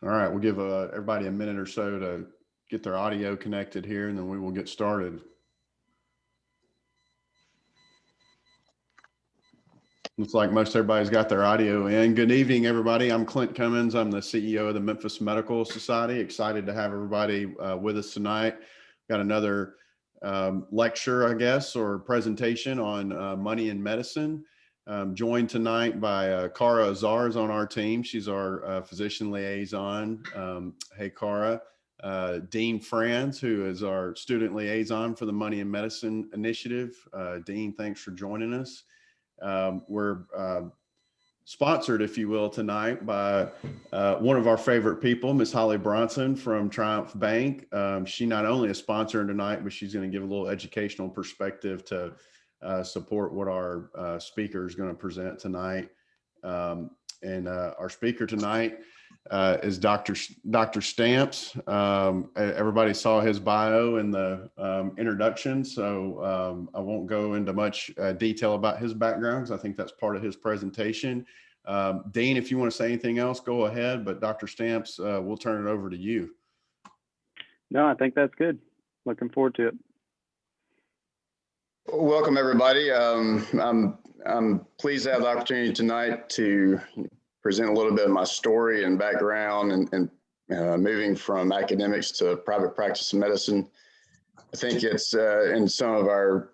All right, we'll give everybody a minute or so to get their audio connected here, and then we will get started. Looks like most everybody's got their audio in. Good evening, everybody. I'm Clint Cummins. I'm the CEO of the Memphis Medical Society. Excited to have everybody with us tonight. Got another lecture, I guess, or presentation on money in medicine. Joined tonight by Cara Azar is on our team. She's our physician liaison. Hey, Cara. Dean Franz, who is our student liaison for the Money in Medicine Initiative. Dean, thanks for joining us. We're sponsored, if you will, tonight by one of our favorite people, Miss Holly Bronson from Triumph Bank. She not only is sponsoring tonight, but she's going to give a little educational perspective to support what our speaker is going to present tonight. And our speaker tonight is Dr. Stamps. Everybody saw his bio in the introduction, so I won't go into much detail about his background because I think that's part of his presentation. Dean, if you want to say anything else, go ahead, but Dr. Stamps, we'll turn it over to you. No, I think that's good. Looking forward to it. Welcome, everybody. I'm pleased to have the opportunity tonight to present a little bit of my story and background and moving from academics to private practice medicine. I think it's in some of our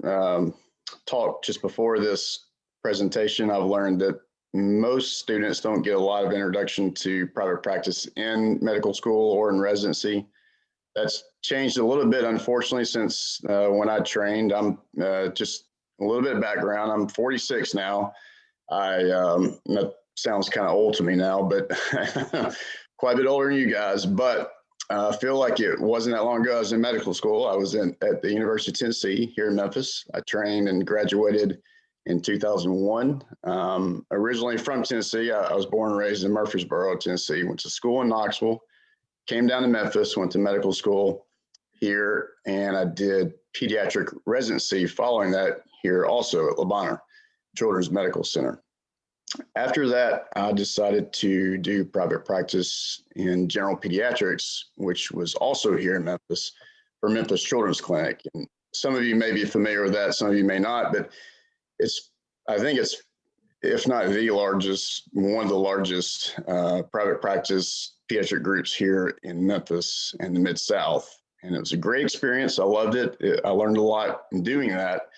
talk just before this presentation, I've learned that most students don't get a lot of introduction to private practice in medical school or in residency. That's changed a little bit, unfortunately, since when I trained. I'm just a little bit of background. I'm 46 now. That sounds kind of old to me now, but quite a bit older than you guys. But I feel like it wasn't that long ago I was in medical school. I was at the University of Tennessee here in Memphis. I trained and graduated in 2001. Originally from Tennessee, I was born and raised in Murfreesboro, Tennessee. Went to school in Knoxville. Came down to Memphis, went to medical school here, and I did pediatric residency following that here also at Le Bonheur Children's Medical Center. After that, I decided to do private practice in general pediatrics, which was also here in Memphis for Memphis Children's Clinic. And some of you may be familiar with that, some of you may not, but I think it's, if not the largest, one of the largest private practice pediatric groups here in Memphis and the Mid-South. And it was a great experience. I loved it. I learned a lot in doing that.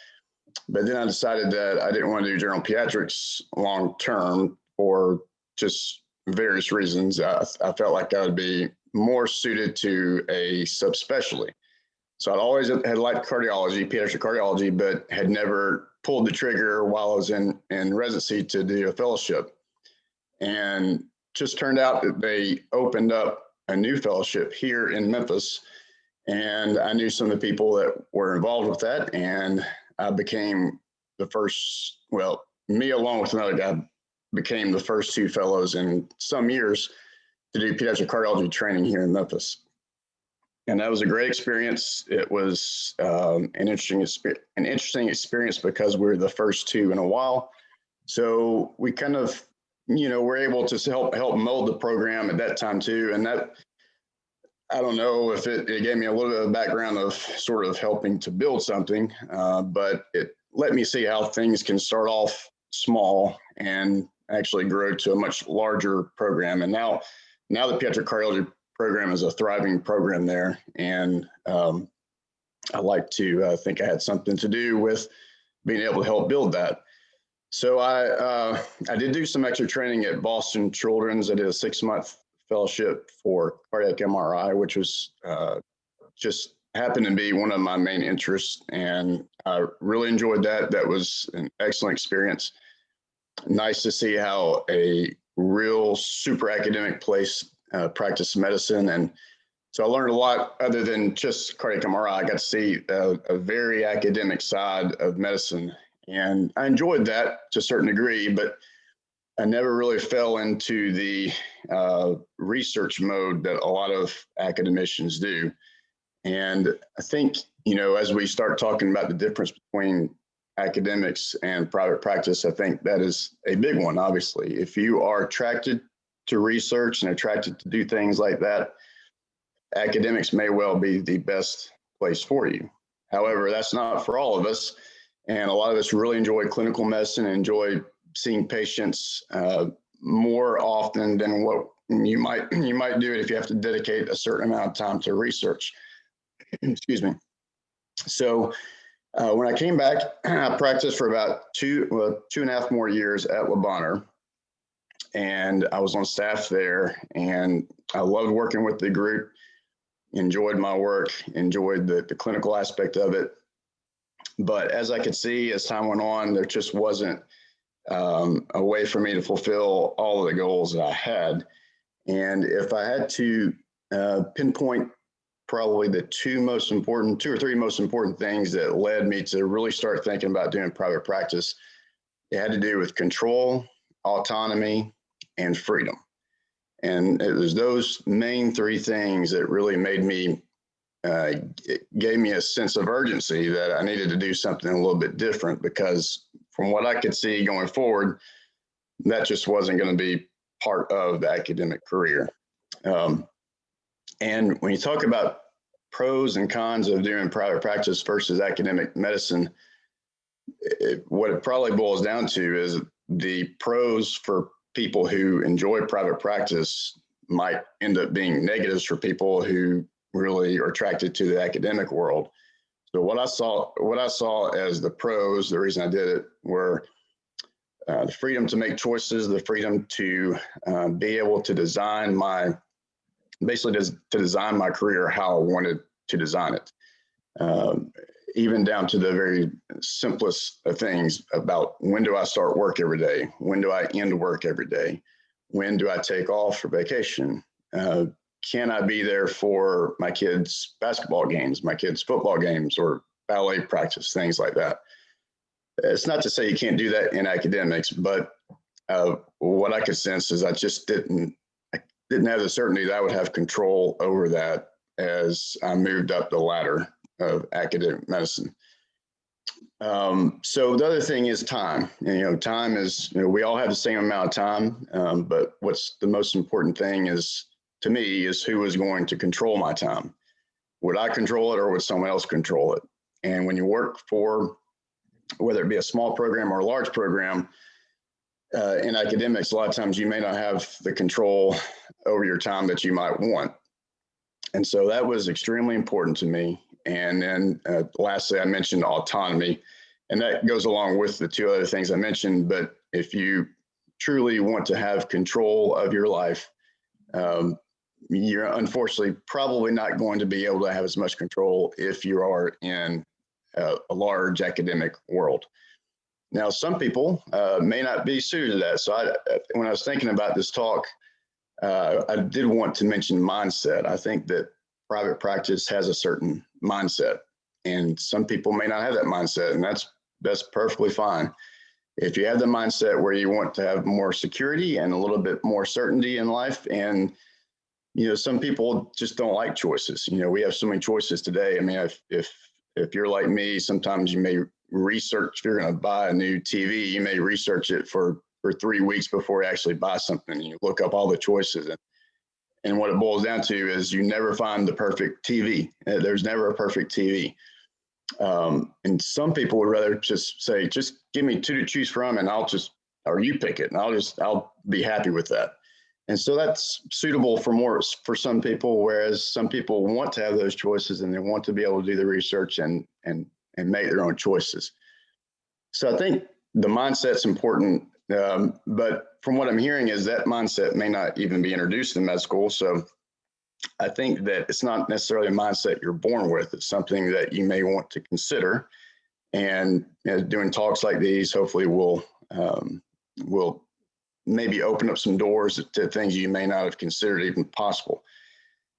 But then I decided that I didn't want to do general pediatrics long term for just various reasons. I felt like I would be more suited to a subspecialty. So I'd always had liked cardiology, pediatric cardiology, but had never pulled the trigger while I was in residency to do a fellowship. And just turned out that they opened up a new fellowship here in Memphis. And I knew some of the people that were involved with that. And I became the first, well, me along with another guy became the first two fellows in some years to do pediatric cardiology training here in Memphis. And that was a great experience. It was an interesting experience because we were the first two in a while. So we kind of, were able to help mold the program at that time too. And that, I don't know if it gave me a little bit of background of sort of helping to build something, but it let me see how things can start off small and actually grow to a much larger program. And now the pediatric cardiology program is a thriving program there. And I like to think I had something to do with being able to help build that. So I did do some extra training at Boston Children's. I did a 6-month fellowship for cardiac MRI, which was just happened to be one of my main interests. And I really enjoyed that. That was an excellent experience. Nice to see how a real super academic place practice medicine. And so I learned a lot other than just cardiac MRI. I got to see a very academic side of medicine. And I enjoyed that to a certain degree, but I never really fell into the research mode that a lot of academicians do. And I think, as we start talking about the difference between academics and private practice, I think that is a big one, obviously. If you are attracted to research and attracted to do things like that, academics may well be the best place for you. However, that's not for all of us. And a lot of us really enjoy clinical medicine and enjoy seeing patients more often than what you might do it if you have to dedicate a certain amount of time to research. Excuse me. So when I came back, I practiced for about two and a half more years at Le Bonheur, and I was on staff there, and I loved working with the group, enjoyed my work, enjoyed the clinical aspect of it. But as I could see, as time went on, there just wasn't a way for me to fulfill all of the goals that I had. And if I had to pinpoint probably the two or three most important things that led me to really start thinking about doing private practice, it had to do with control, autonomy, and freedom. And it was those main three things that really made me, it gave me a sense of urgency that I needed to do something a little bit different, because from what I could see going forward, that just wasn't going to be part of the academic career. And when you talk about pros and cons of doing private practice versus academic medicine, what it probably boils down to is the pros for people who enjoy private practice might end up being negatives for people who really are attracted to the academic world. So what I saw as the pros, the reason I did it, were the freedom to make choices, the freedom to be able to design design my career how I wanted to design it. Even down to the very simplest of things about when do I start work every day? When do I end work every day? When do I take off for vacation? Can I be there for my kids' basketball games, my kids' football games, or ballet practice, things like that? It's not to say you can't do that in academics, but what I could sense is I just didn't have the certainty that I would have control over that as I moved up the ladder of academic medicine. So the other thing is time. And, time is, we all have the same amount of time, but what's the most important thing is, to me, is who is going to control my time. Would I control it, or would someone else control it? And when you work for, whether it be a small program or a large program, in academics, a lot of times you may not have the control over your time that you might want. And so that was extremely important to me. And then lastly, I mentioned autonomy, and that goes along with the two other things I mentioned. But if you truly want to have control of your life, you're unfortunately probably not going to be able to have as much control if you are in a large academic world. Now, some people may not be suited to that. So when I was thinking about this talk, I did want to mention mindset. I think that private practice has a certain mindset, and some people may not have that mindset, and that's perfectly fine. If you have the mindset where you want to have more security and a little bit more certainty in life, and some people just don't like choices. We have so many choices today. I mean, if you're like me, sometimes you may research. If you're going to buy a new TV, you may research it for 3 weeks before you actually buy something. You look up all the choices, and what it boils down to is you never find the perfect TV. There's never a perfect TV. And some people would rather just say, just give me two to choose from, and or you pick it, and I'll be happy with that. And so that's suitable for some people, whereas some people want to have those choices and they want to be able to do the research and make their own choices. So I think the mindset's important, but from what I'm hearing is that mindset may not even be introduced in med school. So I think that it's not necessarily a mindset you're born with. It's something that you may want to consider. And doing talks like these hopefully will maybe open up some doors to things you may not have considered even possible.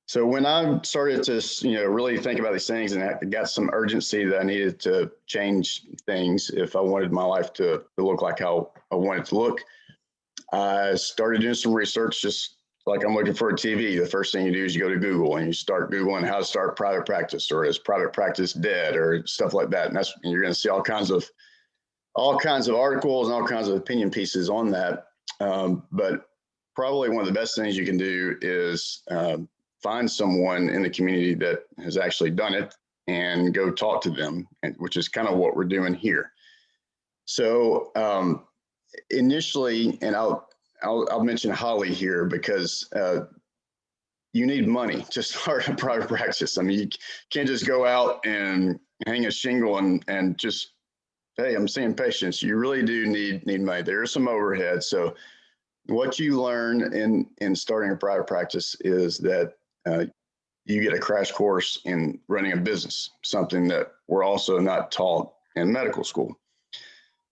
So when I started to really think about these things, and I got some urgency that I needed to change things if I wanted my life to look like how I wanted to look, I started doing some research. Just like I'm looking for a TV, the first thing you do is you go to Google and you start Googling how to start private practice, or is private practice dead, or stuff like that. And you're going to see all kinds of articles and all kinds of opinion pieces on that. But probably one of the best things you can do is find someone in the community that has actually done it and go talk to them, which is kind of what we're doing here. So initially, and I'll mention Holly here because you need money to start a private practice. I mean, you can't just go out and hang a shingle and just, hey, I'm seeing patients. You really do need money. There is some overhead. So what you learn in starting a private practice is that you get a crash course in running a business, something that we're also not taught in medical school.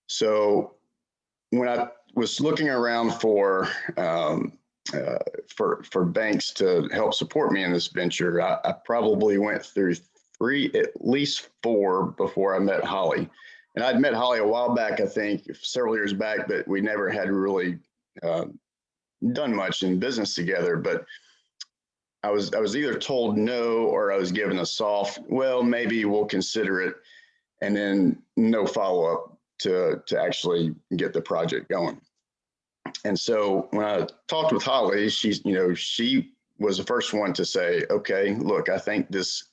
So when I was looking around for banks to help support me in this venture, I probably went through at least four before I met Holly. And I'd met Holly a while back, I think several years back, but we never had really done much in business together. But I was either told no, or I was given a soft, well, maybe we'll consider it, and then no follow-up to actually get the project going. And so when I talked with Holly, she was the first one to say, okay, look, I think this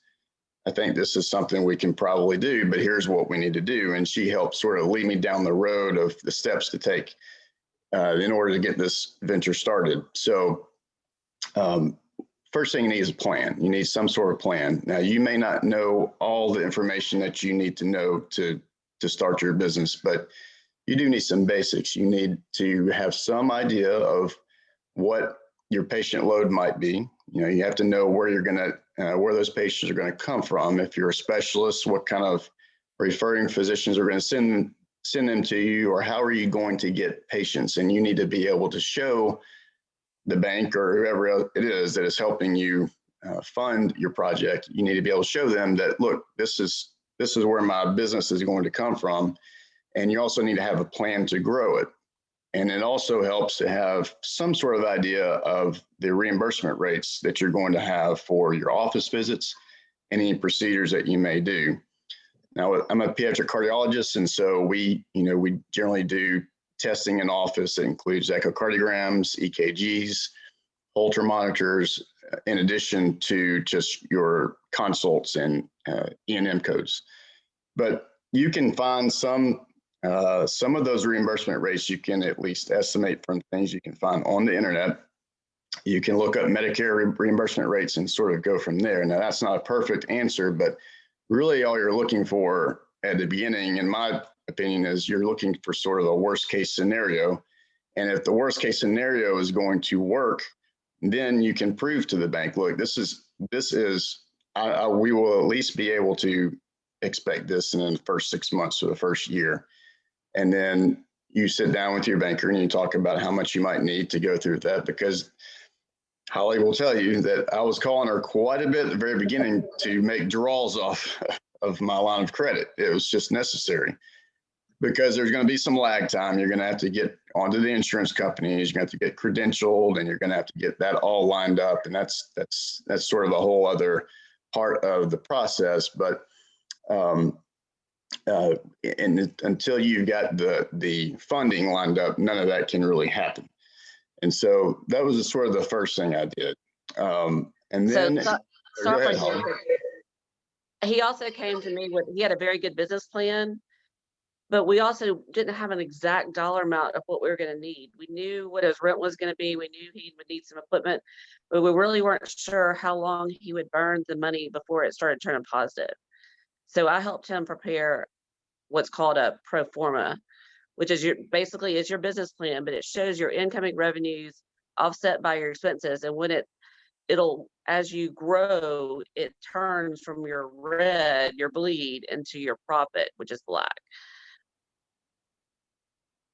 is something we can probably do, but here's what we need to do. And she helped sort of lead me down the road of the steps to take in order to get this venture started. So first thing you need is a plan. You need some sort of plan. Now, you may not know all the information that you need to know to start your business, but you do need some basics. You need to have some idea of what your patient load might be. You have to know where you're going to, where those patients are going to come from. If you're a specialist, what kind of referring physicians are going to send them to you, or how are you going to get patients? And you need to be able to show the bank or whoever it is that is helping you fund your project. You need to be able to show them that, look, this is where my business is going to come from. And you also need to have a plan to grow it. And it also helps to have some sort of idea of the reimbursement rates that you're going to have for your office visits, any procedures that you may do. Now, I'm a pediatric cardiologist, and so we generally do testing in office that includes echocardiograms, EKGs, Holter monitors, in addition to just your consults and E&M codes. But you can find some of those reimbursement rates you can at least estimate from things you can find on the internet. You can look up Medicare reimbursement rates and sort of go from there. Now, that's not a perfect answer, but really all you're looking for at the beginning, in my opinion, is you're looking for sort of the worst case scenario. And if the worst case scenario is going to work, then you can prove to the bank, look, we will at least be able to expect this in the first 6 months or the first year. And then you sit down with your banker and you talk about how much you might need to go through that, because Holly will tell you that I was calling her quite a bit at the very beginning to make draws off of my line of credit. It was just necessary, because there's going to be some lag time. You're going to have to get onto the insurance companies. You're going to have to get credentialed, and you're going to have to get that all lined up. And that's sort of a whole other part of the process. But and until you got the funding lined up, none of that can really happen. And so that was sort of the first thing I did. And then he also came to me he had a very good business plan, but we also didn't have an exact dollar amount of what we were going to need. We knew what his rent was going to be. We knew he would need some equipment, but we really weren't sure how long he would burn the money before it started turning positive. So I helped him prepare what's called a pro forma, which is basically your business plan, but it shows your incoming revenues offset by your expenses. And when it'll, as you grow, it turns from your red, your bleed, into your profit, which is black.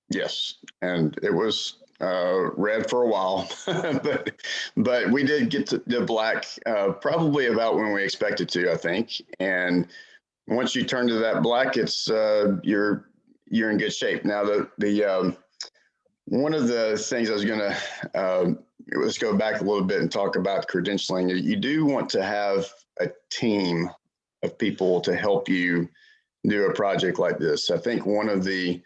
Yes, and it was red for a while, but we did get to the black probably about when we expected to, I think. And once you turn to that black, it's you're in good shape. Now, the one of the things I was going to let's go back a little bit and talk about credentialing. You do want to have a team of people to help you do a project like this. I think one of the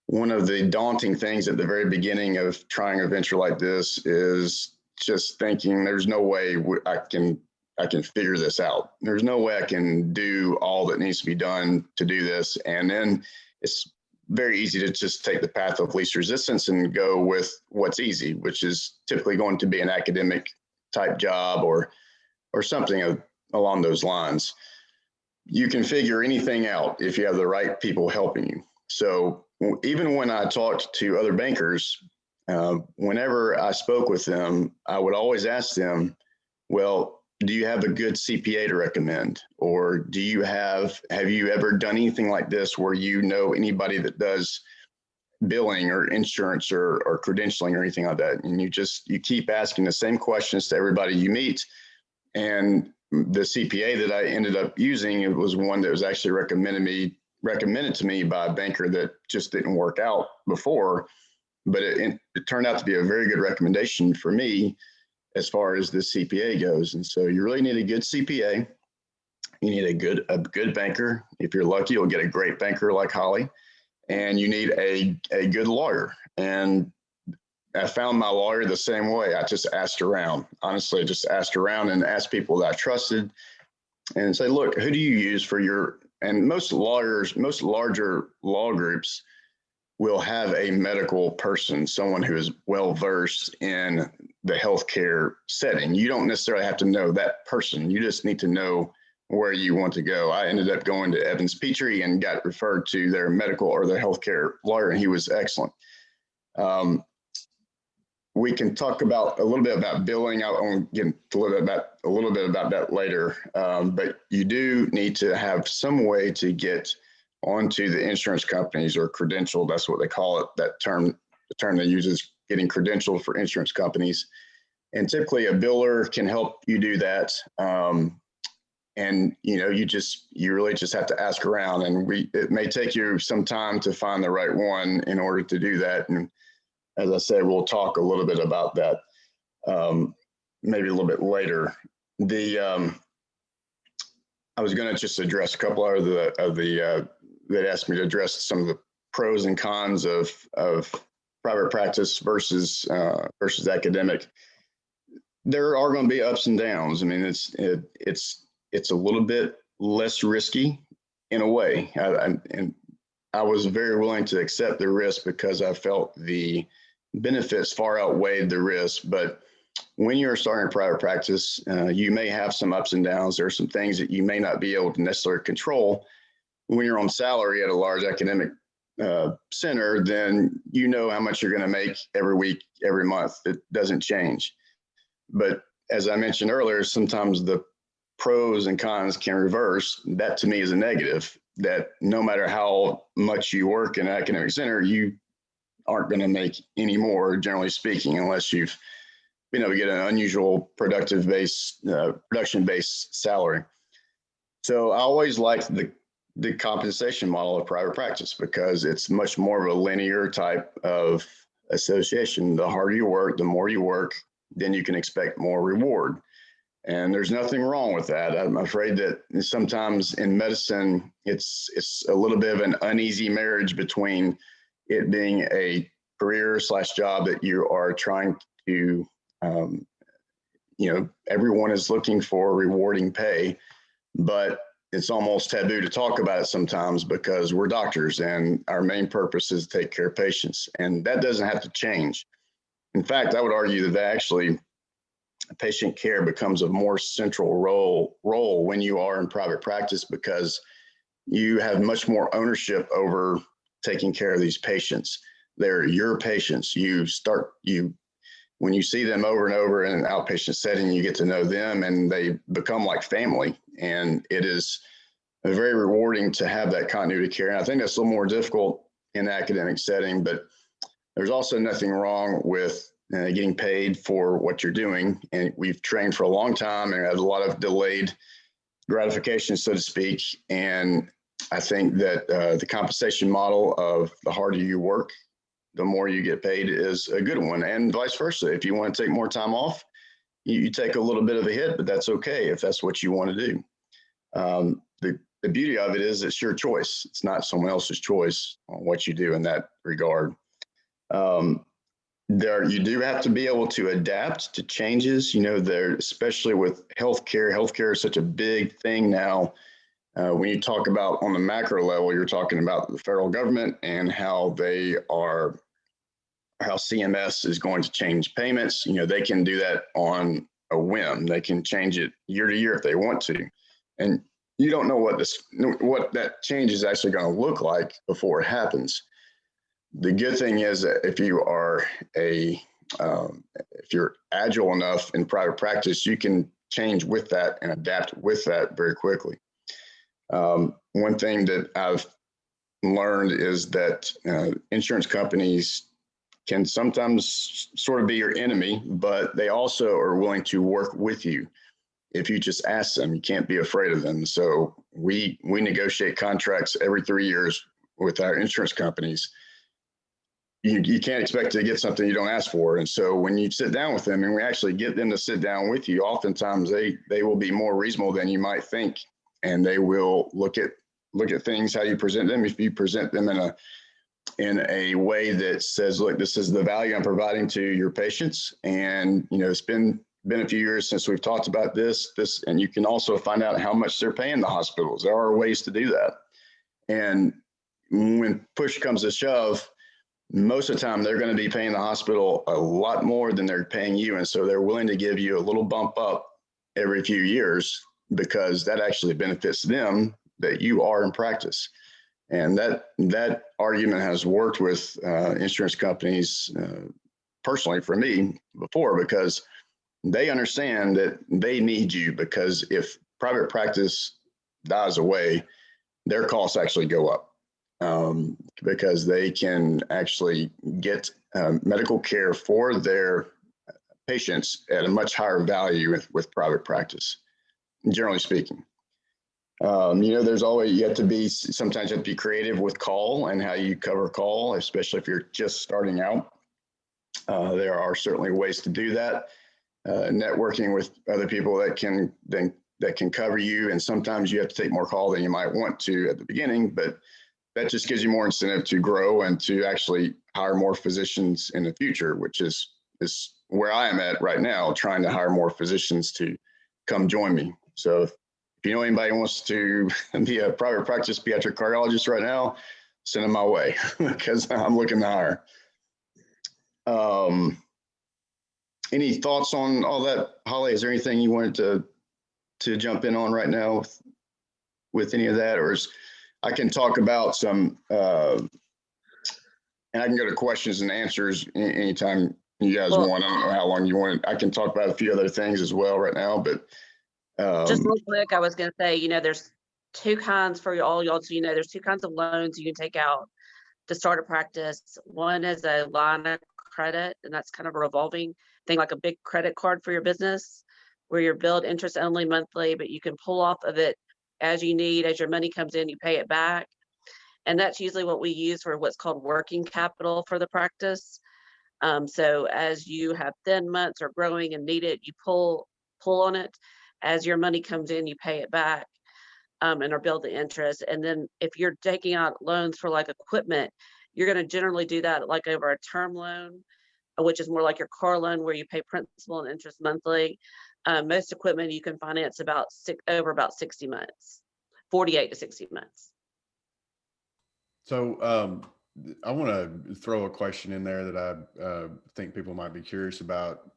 one of the daunting things at the very beginning of trying a venture like this is just thinking there's no way I can figure this out. There's no way I can do all that needs to be done to do this. And then it's very easy to just take the path of least resistance and go with what's easy, which is typically going to be an academic type job or something along those lines. You can figure anything out if you have the right people helping you. So even when I talked to other bankers, whenever I spoke with them, I would always ask them, well, do you have a good CPA to recommend? Or have you ever done anything like this where you know anybody that does billing or insurance or credentialing or anything like that? And you keep asking the same questions to everybody you meet. And the CPA that I ended up using, it was one that was actually recommended to me by a banker that just didn't work out before, but it turned out to be a very good recommendation for me as far as the CPA goes. And so you really need a good CPA. You need a good banker. If you're lucky, you'll get a great banker like Holly, and you need a good lawyer. And I found my lawyer the same way. I just asked around. Honestly, I just asked around and asked people that I trusted and say, look, who do you use for your, and most larger law groups will have a medical person, someone who is well-versed in the healthcare setting. You don't necessarily have to know that person. You just need to know where you want to go. I ended up going to Evans Petrie and got referred to their medical or their healthcare lawyer, and he was excellent. We can talk about a little bit about billing. I'll get a little bit about that later. But you do need to have some way to get onto the insurance companies or credentialed. That's what they call it. That term, the term they use is getting credentialed for insurance companies. And typically a biller can help you do that. And you really just have to ask around, and it may take you some time to find the right one in order to do that. And as I said, we'll talk a little bit about that maybe a little bit later. I was going to just address a couple of the that asked me to address some of the pros and cons of private practice versus academic. There are going to be ups and downs. I mean, it's a little bit less risky in a way, and I was very willing to accept the risk because I felt the benefits far outweighed the risk. But when you're starting a private practice, you may have some ups and downs. There are some things that you may not be able to necessarily control. When you're on salary at a large academic center, then you know how much you're going to make every week, every month. It doesn't change. But as I mentioned earlier, sometimes the pros and cons can reverse. That to me is a negative, that no matter how much you work in an academic center, you aren't going to make any more, generally speaking, unless you've been able to get an unusual production-based salary. So I always liked the compensation model of private practice because it's much more of a linear type of association. The harder you work, the more you work, then you can expect more reward. And there's nothing wrong with that. I'm afraid that sometimes in medicine, it's a little bit of an uneasy marriage between it being a career/job that you are trying to, everyone is looking for rewarding pay, but it's almost taboo to talk about it sometimes because we're doctors and our main purpose is to take care of patients. And that doesn't have to change. In fact, I would argue that actually patient care becomes a more central role when you are in private practice because you have much more ownership over taking care of these patients. They're your patients. When you see them over and over in an outpatient setting, you get to know them and they become like family. And it is very rewarding to have that continuity of care. And I think that's a little more difficult in the academic setting, but there's also nothing wrong with getting paid for what you're doing. And we've trained for a long time and had a lot of delayed gratification, so to speak. And I think that the compensation model of the harder you work, the more you get paid is a good one, and vice versa. If you want to take more time off, you take a little bit of a hit, but that's okay if that's what you want to do. the beauty of it is it's your choice. It's not someone else's choice on what you do in that regard. You do have to be able to adapt to changes, there, especially with healthcare. Healthcare is such a big thing now. When you talk about on the macro level, you're talking about the federal government and how CMS is going to change payments. They can do that on a whim. They can change it year to year if they want to. And you don't know what that change is actually going to look like before it happens. The good thing is that if you're agile enough in private practice, you can change with that and adapt with that very quickly. One thing that I've learned is that insurance companies can sometimes sort of be your enemy, but they also are willing to work with you. If you just ask them, you can't be afraid of them. So we negotiate contracts every 3 years with our insurance companies. You can't expect to get something you don't ask for. And so when you sit down with them and we actually get them to sit down with you, oftentimes they will be more reasonable than you might think. And they will look at things, how you present them. If you present them in a way that says, look, this is the value I'm providing to your patients. And, it's been a few years since we've talked about this, and you can also find out how much they're paying the hospitals. There are ways to do that. And when push comes to shove, most of the time they're going to be paying the hospital a lot more than they're paying you. And so they're willing to give you a little bump up every few years because that actually benefits them that you are in practice. And that argument has worked with insurance companies personally for me before, because they understand that they need you, because if private practice dies away, their costs actually go up because they can actually get medical care for their patients at a much higher value with private practice, generally speaking. There's always, sometimes you have to be creative with call and how you cover call, especially if you're just starting out. There are certainly ways to do that. Networking with other people that can cover you. And sometimes you have to take more call than you might want to at the beginning, but that just gives you more incentive to grow and to actually hire more physicians in the future, which is where I am at right now, trying to hire more physicians to come join me. So if you know anybody who wants to be a private practice pediatric cardiologist right now, send them my way because I'm looking to hire. Any thoughts on all that, Holly? Is there anything you wanted to jump in on right now with any of that, or I can talk about some, and I can go to questions and answers anytime you guys want. I don't know how long you want. I can talk about a few other things as well right now, but just real quick, I was going to say, there's two kinds for all y'all to, there's two kinds of loans you can take out to start a practice. One is a line of credit, and that's kind of a revolving thing, like a big credit card for your business, where you're billed interest only monthly, but you can pull off of it as you need. As your money comes in, you pay it back. And that's usually what we use for what's called working capital for the practice. So as you have thin months or growing and need it, you pull on it. As your money comes in, you pay it back and are billed the interest. And then if you're taking out loans for like equipment, you're going to generally do that like over a term loan, which is more like your car loan where you pay principal and interest monthly. Most equipment you can finance over about 60 months, 48 to 60 months. So I want to throw a question in there that I think people might be curious about,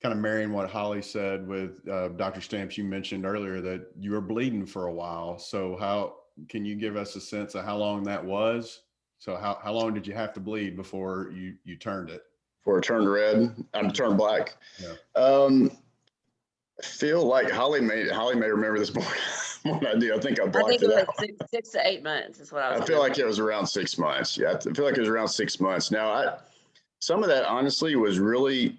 kind of marrying what Holly said with Dr. Stamps. You mentioned earlier that you were bleeding for a while. So how can you give us a sense of how long that was? So how long did you have to bleed before you turned it? Before it turned red, I'm turned black. Yeah. I feel like Holly may remember this more than I do. I think I blocked it out. 6 to 8 months is what I was. I feel like it was around 6 months. Yeah, I feel like it was around 6 months. Now, some of that honestly was really,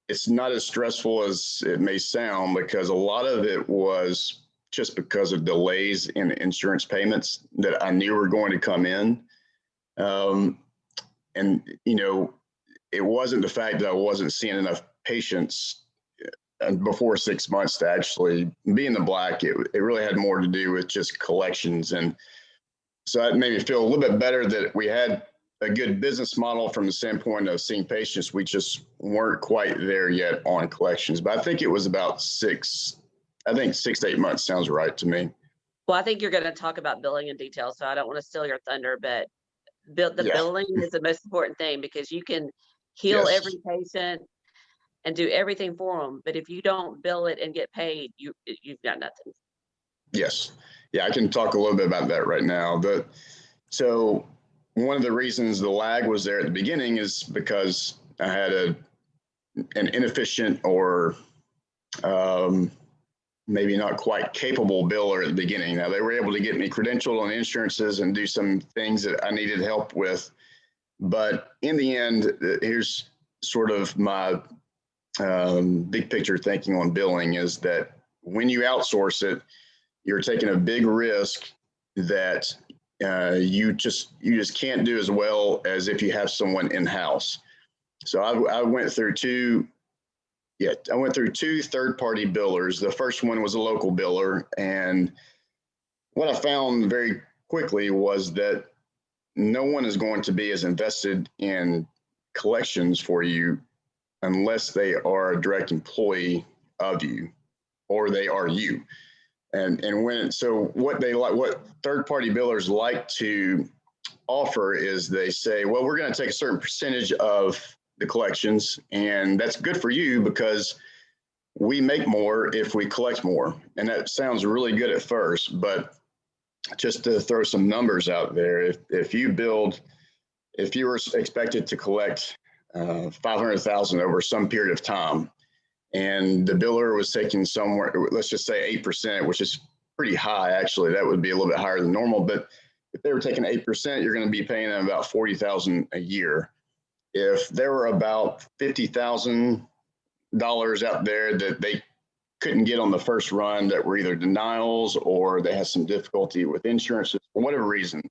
it's not as stressful as it may sound, because a lot of it was just because of delays in insurance payments that I knew were going to come in. And, it wasn't the fact that I wasn't seeing enough patients before 6 months to actually be in the black. It really had more to do with just collections. And so that made me feel a little bit better that we had a good business model from the standpoint of seeing patients. We just weren't quite there yet on collections, but I think it was about 6 to 8 months sounds right to me. Well, I think you're going to talk about billing in detail, so I don't want to steal your thunder, but the Yeah. billing is the most important thing, because you can heal Yes. every patient and do everything for them, but if you don't bill it and get paid, you've got nothing. Yes. Yeah, I can talk a little bit about that right now. So one of the reasons the lag was there at the beginning is because I had an inefficient or maybe not quite capable biller at the beginning. Now, they were able to get me credentialed on insurances and do some things that I needed help with. But in the end, here's sort of my big picture thinking on billing is that when you outsource it, you're taking a big risk that you just can't do as well as if you have someone in-house. So I went through two third-party billers. The first one was a local biller, and what I found very quickly was that no one is going to be as invested in collections for you unless they are a direct employee of you or they are you. And what third-party billers like to offer is they say, well, we're going to take a certain percentage of the collections, and that's good for you because we make more if we collect more. And that sounds really good at first, but just to throw some numbers out there, if you were expected to collect 500,000 over some period of time, and the biller was taking somewhere, let's just say 8%, which is pretty high. Actually, that would be a little bit higher than normal. But if they were taking 8%, you're going to be paying them about $40,000 a year. If there were about $50,000 out there that they couldn't get on the first run, that were either denials or they had some difficulty with insurance for whatever reason,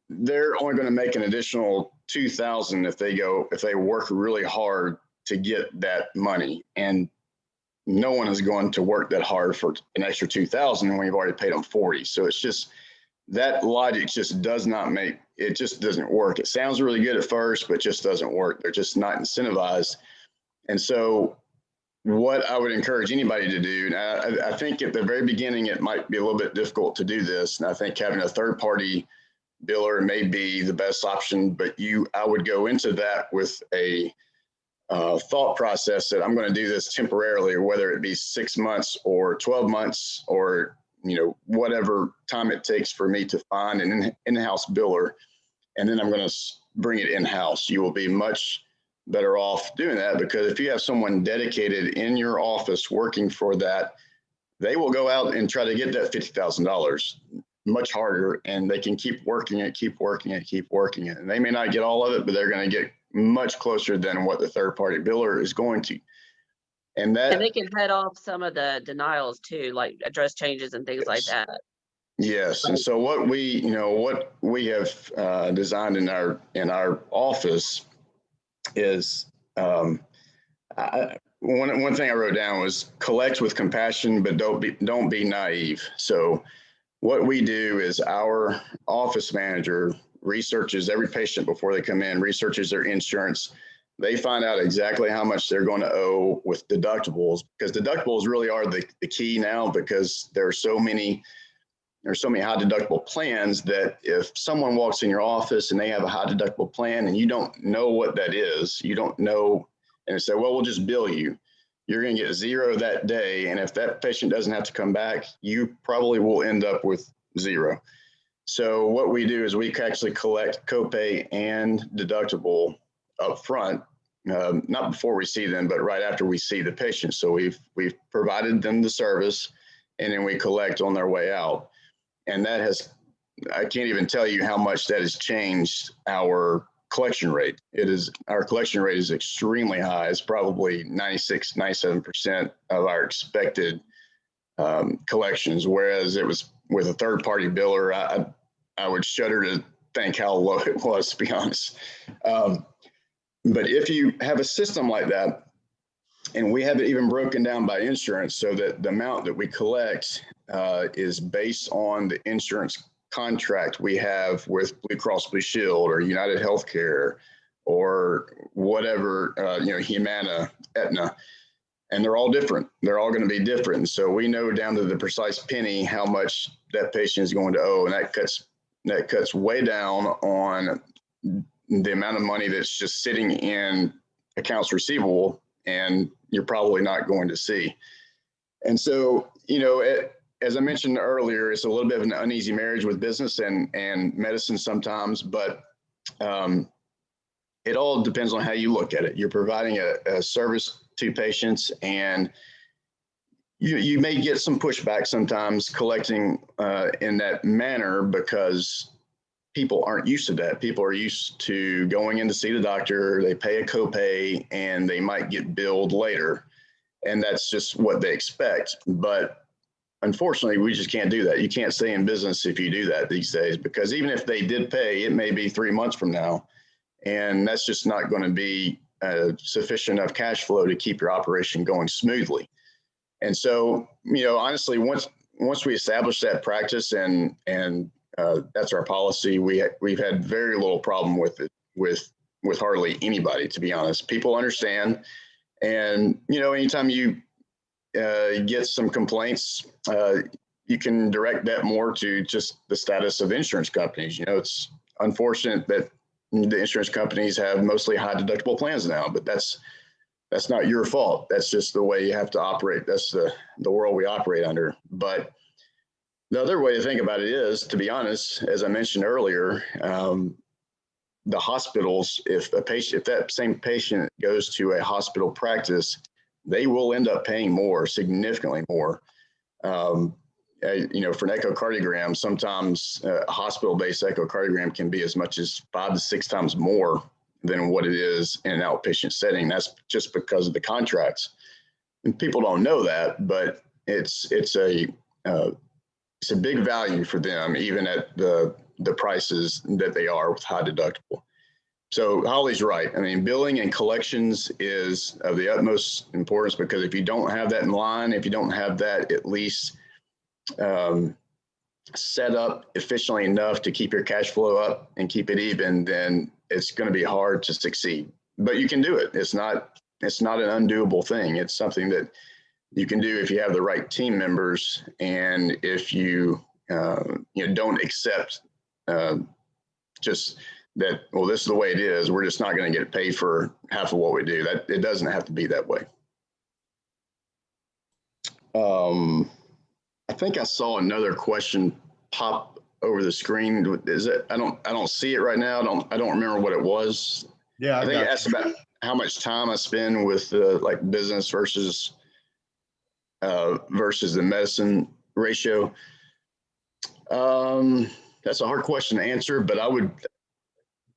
they're only going to make an additional $2,000 if they work really hard to get that money. And no one is going to work that hard for an extra $2,000 when you've already paid them $40,000. So it's just, that logic just doesn't work. It sounds really good at first, but just doesn't work. They're just not incentivized. And so what I would encourage anybody to do, and I think at the very beginning, it might be a little bit difficult to do this. And I think having a third-party biller may be the best option, but I would go into that with a thought process that I'm going to do this temporarily, whether it be 6 months or 12 months or whatever time it takes for me to find an in-house biller, and then I'm going to bring it in-house. You will be much better off doing that, because if you have someone dedicated in your office working for that, they will go out and try to get that $50,000 much harder, and they can keep working it. And they may not get all of it, but they're going to get much closer than what the third-party biller is going to. And they can head off some of the denials too, like address changes and things like that. Yes. And so what we have designed in our office is one thing I wrote down was collect with compassion, but don't be naive. So what we do is our office manager researches every patient before they come in, researches their insurance. They find out exactly how much they're going to owe with deductibles, because deductibles really are the key now, because there are so many high deductible plans that if someone walks in your office and they have a high deductible plan and you don't know what that is, you don't know, and say, well, we'll just bill you. You're going to get zero that day. And if that patient doesn't have to come back, you probably will end up with zero. So what we do is we actually collect copay and deductible up front, not before we see them, but right after we see the patient. So we've provided them the service, and then we collect on their way out. And I can't even tell you how much that has changed our collection rate. Our collection rate is extremely high. It's probably 96-97% of our expected collections, whereas it was with a third-party biller. I would shudder to think how low it was, to be honest. But if you have a system like that, And we have it even broken down by insurance so that the amount that we collect is based on the insurance contract we have with Blue Cross Blue Shield or United Healthcare or whatever, Humana, Aetna. And they're all different. They're all going to be different. And so we know down to the precise penny how much that patient is going to owe. And that cuts way down on the amount of money that's just sitting in accounts receivable and you're probably not going to see. And so, as I mentioned earlier, it's a little bit of an uneasy marriage with business and medicine sometimes, but it all depends on how you look at it. You're providing a service to patients, and you may get some pushback sometimes collecting in that manner because people aren't used to that. People are used to going in to see the doctor, they pay a copay, and they might get billed later. And that's just what they expect. But unfortunately, we just can't do that. You can't stay in business if you do that these days, because even if they did pay, it may be 3 months from now. And that's just not going to be sufficient enough cash flow to keep your operation going smoothly. And so, honestly, once we establish that practice and that's our policy, we've had very little problem with it, with hardly anybody, to be honest. People understand. And, anytime you get some complaints, you can direct that more to just the status of insurance companies. It's unfortunate that the insurance companies have mostly high deductible plans now, but that's not your fault. That's just the way you have to operate. That's the world we operate under. But the other way to think about it is, to be honest, as I mentioned earlier, the hospitals, if that same patient goes to a hospital practice, they will end up paying more, significantly more. For an echocardiogram, sometimes a hospital-based echocardiogram can be as much as 5 to 6 times more than what it is in an outpatient setting. That's just because of the contracts. And people don't know that, but it's a big value for them, even at the prices that they are with high deductible. So Holly's right. I mean, billing and collections is of the utmost importance, because if you don't have that in line, if you don't have that at least set up efficiently enough to keep your cash flow up and keep it even, then it's going to be hard to succeed. But you can do it. It's not an undoable thing. It's something that you can do if you have the right team members, and if you don't accept just that, well, this is the way it is, we're just not going to get paid for half of what we do. That it doesn't have to be that way. I think I saw another question pop over the screen. Is it? I don't see it right now. I don't remember what it was. Yeah, I think it asked about how much time I spend with like business versus the medicine ratio. That's a hard question to answer, but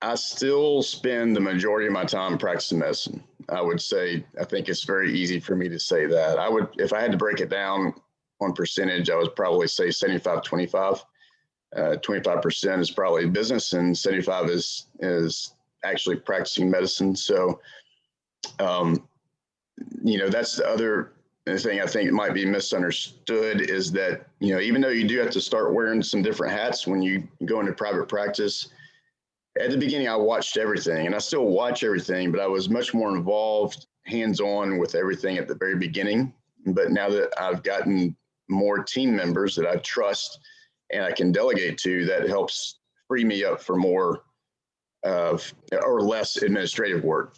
I still spend the majority of my time practicing medicine. I would say, I think it's very easy for me to say that. If I had to break it down on percentage, I would probably say 75-25. 25% is probably business, and 75 is actually practicing medicine. So, that's the other thing I think might be misunderstood, is that, even though you do have to start wearing some different hats when you go into private practice, at the beginning, I watched everything, and I still watch everything, but I was much more involved, hands-on with everything at the very beginning. But now that I've gotten more team members that I trust and I can delegate to, that helps free me up for more or less administrative work.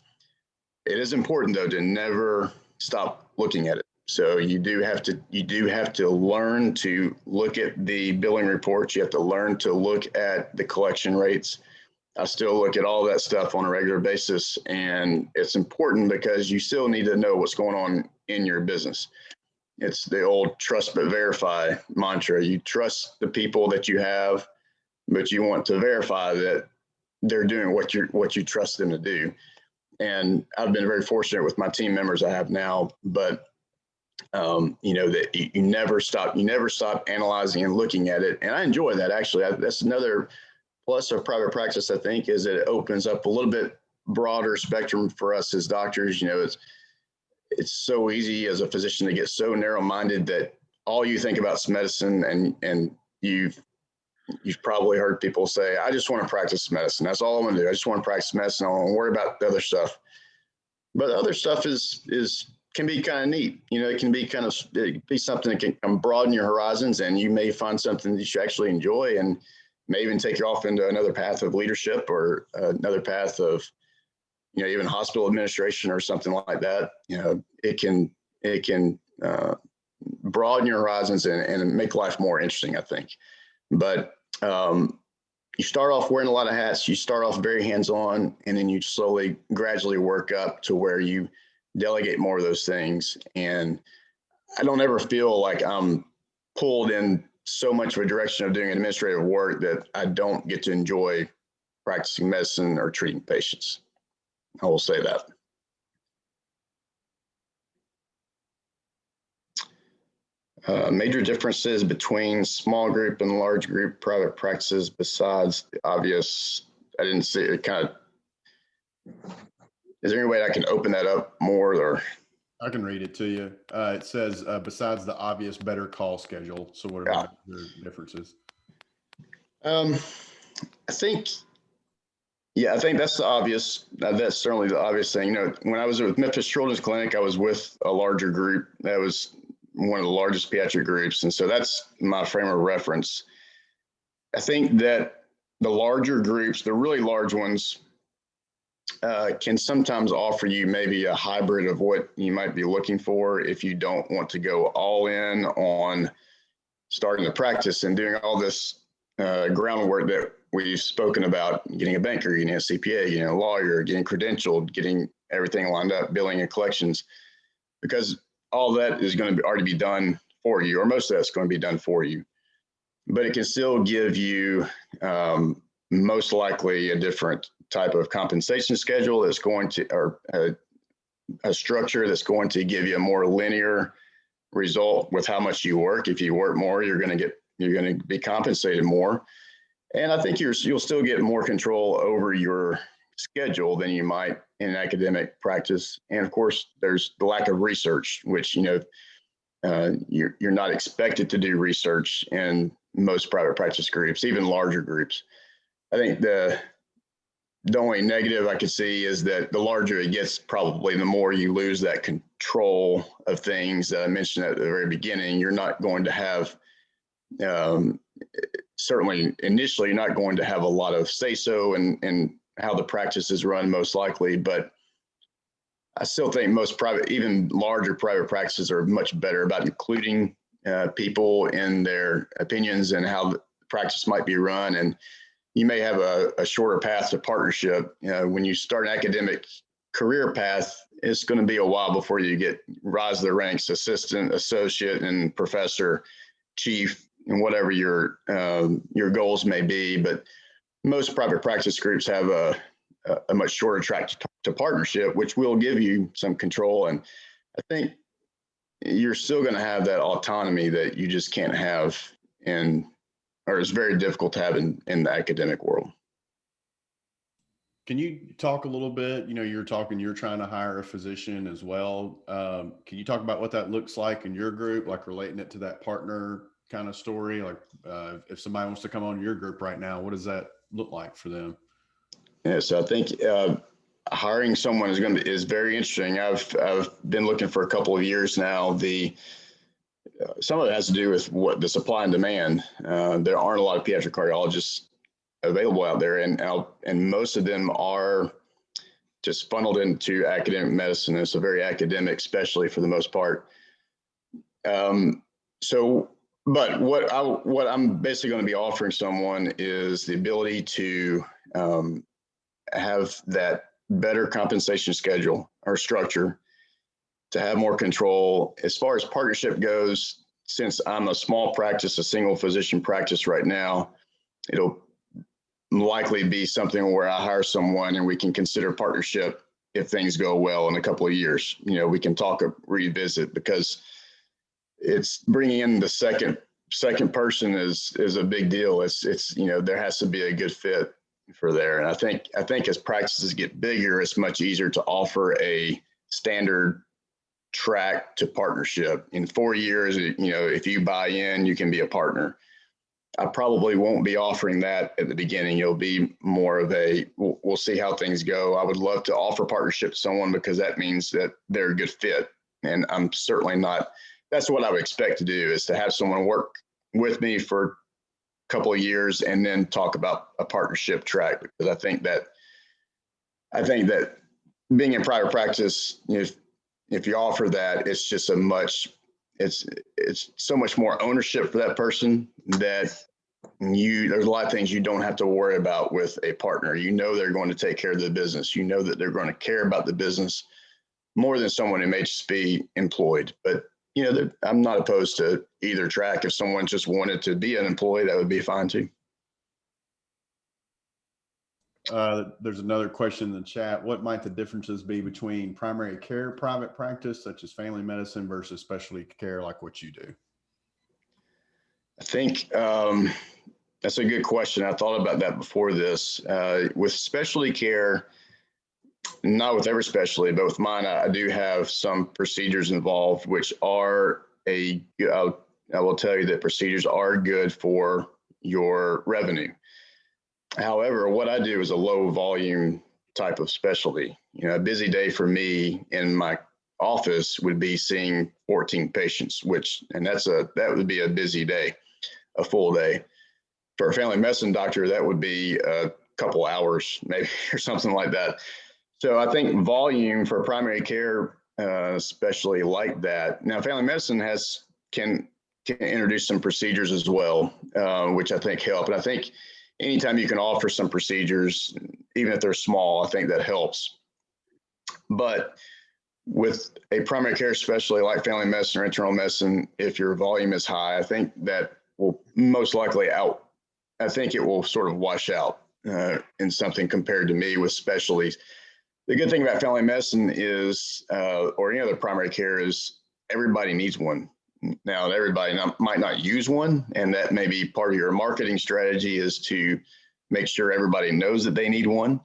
It is important, though, to never stop looking at it. So you do have to learn to look at the billing reports. You have to learn to look at the collection rates. I still look at all that stuff on a regular basis, and it's important because you still need to know what's going on in your business. It's the old trust but verify mantra. You trust the people that you have, but you want to verify that they're doing what you trust them to do. And I've been very fortunate with my team members I have now, but that you never stop analyzing and looking at it. And I enjoy that, actually. That's another plus of private practice, I think, is that it opens up a little bit broader spectrum for us as doctors. it's so easy as a physician to get so narrow-minded that all you think about is medicine, and you've probably heard people say, I just want to practice medicine. That's all I'm going to do. I just want to practice medicine. I don't want to worry about the other stuff. But the other stuff can be kind of neat. It can be something that can broaden your horizons, and you may find something that you actually enjoy and may even take you off into another path of leadership or another path of, even hospital administration or something like that. It can broaden your horizons and make life more interesting, I think. But you start off wearing a lot of hats. You start off very hands-on, and then you slowly, gradually work up to where you delegate more of those things. And I don't ever feel like I'm pulled in so much of a direction of doing administrative work that I don't get to enjoy practicing medicine or treating patients. I will say that. Major differences between small group and large group private practices besides the obvious. I didn't see it. Is there any way I can open that up more, or? I can read it to you. It says, besides the obvious better call schedule. So what are the differences? I think that's the obvious. That's certainly the obvious thing. When I was with Memphis Children's Clinic, I was with a larger group. That was one of the largest pediatric groups. And so that's my frame of reference. I think that the larger groups, the really large ones, can sometimes offer you maybe a hybrid of what you might be looking for if you don't want to go all in on starting to practice and doing all this groundwork that we've spoken about, getting a banker, getting a CPA, getting a lawyer, getting credentialed, getting everything lined up, billing and collections, because all that is going to already be done for you, or most of that's going to be done for you. But it can still give you most likely a different type of compensation schedule that's going to, or a structure that's going to give you a more linear result with how much you work. If you work more, you're going to be compensated more. And I think you'll still get more control over your schedule than you might in academic practice. And of course, there's the lack of research, which, you're not expected to do research in most private practice groups, even larger groups. I think the only negative I could see is that the larger it gets, probably the more you lose that control of things that I mentioned at the very beginning. You're not going to have, certainly initially, you're not going to have a lot of say-so and how the practice is run, most likely. But I still think most private, even larger private practices, are much better about including people in their opinions and how the practice might be run. And you may have a shorter path to partnership. When you start an academic career path, it's going to be a while before you rise to the ranks, assistant, associate, and professor, chief, and whatever your goals may be. But most private practice groups have a much shorter track to partnership, which will give you some control. And I think you're still going to have that autonomy that you just can't have or it's very difficult to have in the academic world. Can you talk a little bit, you're trying to hire a physician as well. Can you talk about what that looks like in your group, like relating it to that partner kind of story? Like if somebody wants to come on your group right now, what does that look like for them? Yeah, so I think hiring someone is very interesting. I've been looking for a couple of years now. Some of it has to do with what the supply and demand. There aren't a lot of pediatric cardiologists available out there, and most of them are just funneled into academic medicine. It's a very academic specialty for the most part. But what I'm basically going to be offering someone is the ability to have that better compensation schedule or structure, to have more control. As far as partnership goes, since I'm a small practice, a single physician practice right now, it'll likely be something where I hire someone and we can consider partnership if things go well in a couple of years. We can talk or revisit, because it's bringing in the second person is a big deal. It's there has to be a good fit for there. And I think as practices get bigger, it's much easier to offer a standard track to partnership. In 4 years, if you buy in, you can be a partner. I probably won't be offering that at the beginning. It'll be more of we'll see how things go. I would love to offer partnership to someone because that means that they're a good fit. And I'm certainly not, that's what I would expect to do, is to have someone work with me for a couple of years and then talk about a partnership track. Because I think that being in private practice, if you offer that, it's just it's so much more ownership for that person that there's a lot of things you don't have to worry about with a partner. They're going to take care of the business. That they're going to care about the business more than someone who may just be employed. But I'm not opposed to either track. If someone just wanted to be an employee, that would be fine too. There's another question in the chat. What might the differences be between primary care private practice, such as family medicine, versus specialty care like what you do? I think that's a good question. I thought about that before this. With specialty care, not with every specialty, but with mine, I do have some procedures involved, which are I will tell you that procedures are good for your revenue. However, what I do is a low volume type of specialty. A busy day for me in my office would be seeing 14 patients, that would be a busy day, a full day. For a family medicine doctor, that would be a couple hours maybe or something like that. So I think volume for primary care, especially like that. Now, family medicine can introduce some procedures as well, which I think help. And I think anytime you can offer some procedures, even if they're small, I think that helps. But with a primary care specialty like family medicine or internal medicine, if your volume is high, I think that will most likely I think it will sort of wash out in something compared to me with specialties. The good thing about family medicine is, or any other primary care, is everybody needs one. Now, everybody might not use one, and that may be part of your marketing strategy, is to make sure everybody knows that they need one.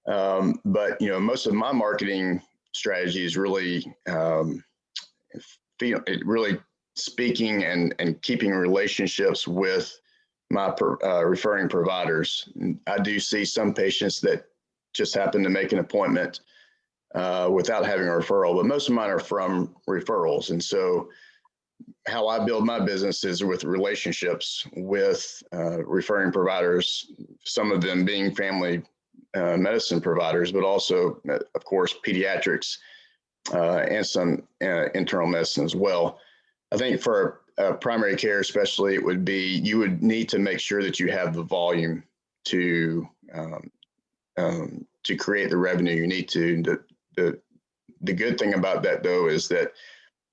But most of my marketing strategy is really speaking and keeping relationships with my referring providers. I do see some patients that just happen to make an appointment without having a referral, but most of mine are from referrals. And so how I build my business is with relationships with referring providers, some of them being family medicine providers, but also, of course, pediatrics and some internal medicine as well. I think for primary care, especially, you would need to make sure that you have the volume to create the revenue you need to. The good thing about that, though, is that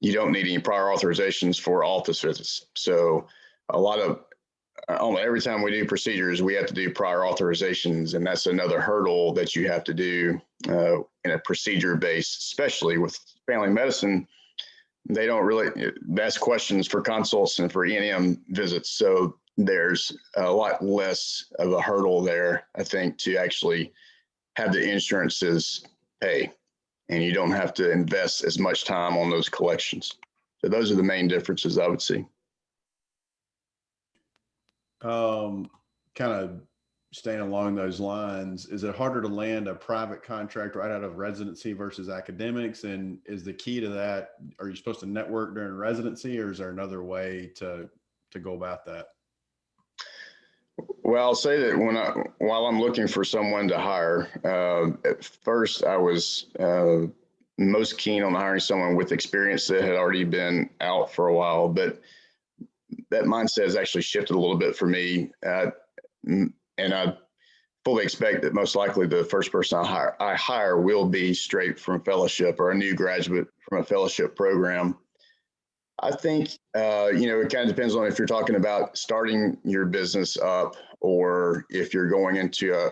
you don't need any prior authorizations for office visits. So every time we do procedures, we have to do prior authorizations, and that's another hurdle that you have to do in a procedure base, especially with family medicine. They don't really ask questions for consults and for E&M visits. So there's a lot less of a hurdle there, I think, to actually have the insurances pay, and you don't have to invest as much time on those collections. So those are the main differences I would see. Kind of staying along those lines, is it harder to land a private contract right out of residency versus academics? And is the key to that, are you supposed to network during residency, or is there another way to go about that? Well, I'll say that while I'm looking for someone to hire, at first I was most keen on hiring someone with experience that had already been out for a while, but that mindset has actually shifted a little bit for me. And I fully expect that most likely the first person I hire will be straight from fellowship or a new graduate from a fellowship program. I think, it kind of depends on if you're talking about starting your business up or if you're going into a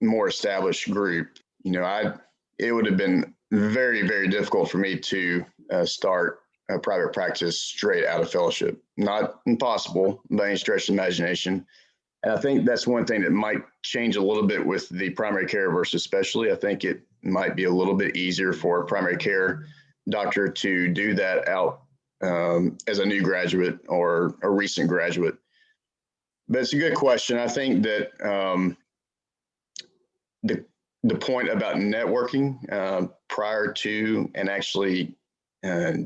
more established group. It would have been very, very difficult for me to start a private practice straight out of fellowship. Not impossible by any stretch of the imagination. And I think that's one thing that might change a little bit with the primary care versus specialty. I think it might be a little bit easier for primary care doctor to do that out as a new graduate or a recent graduate. But it's a good question. I think that the point about networking prior to and actually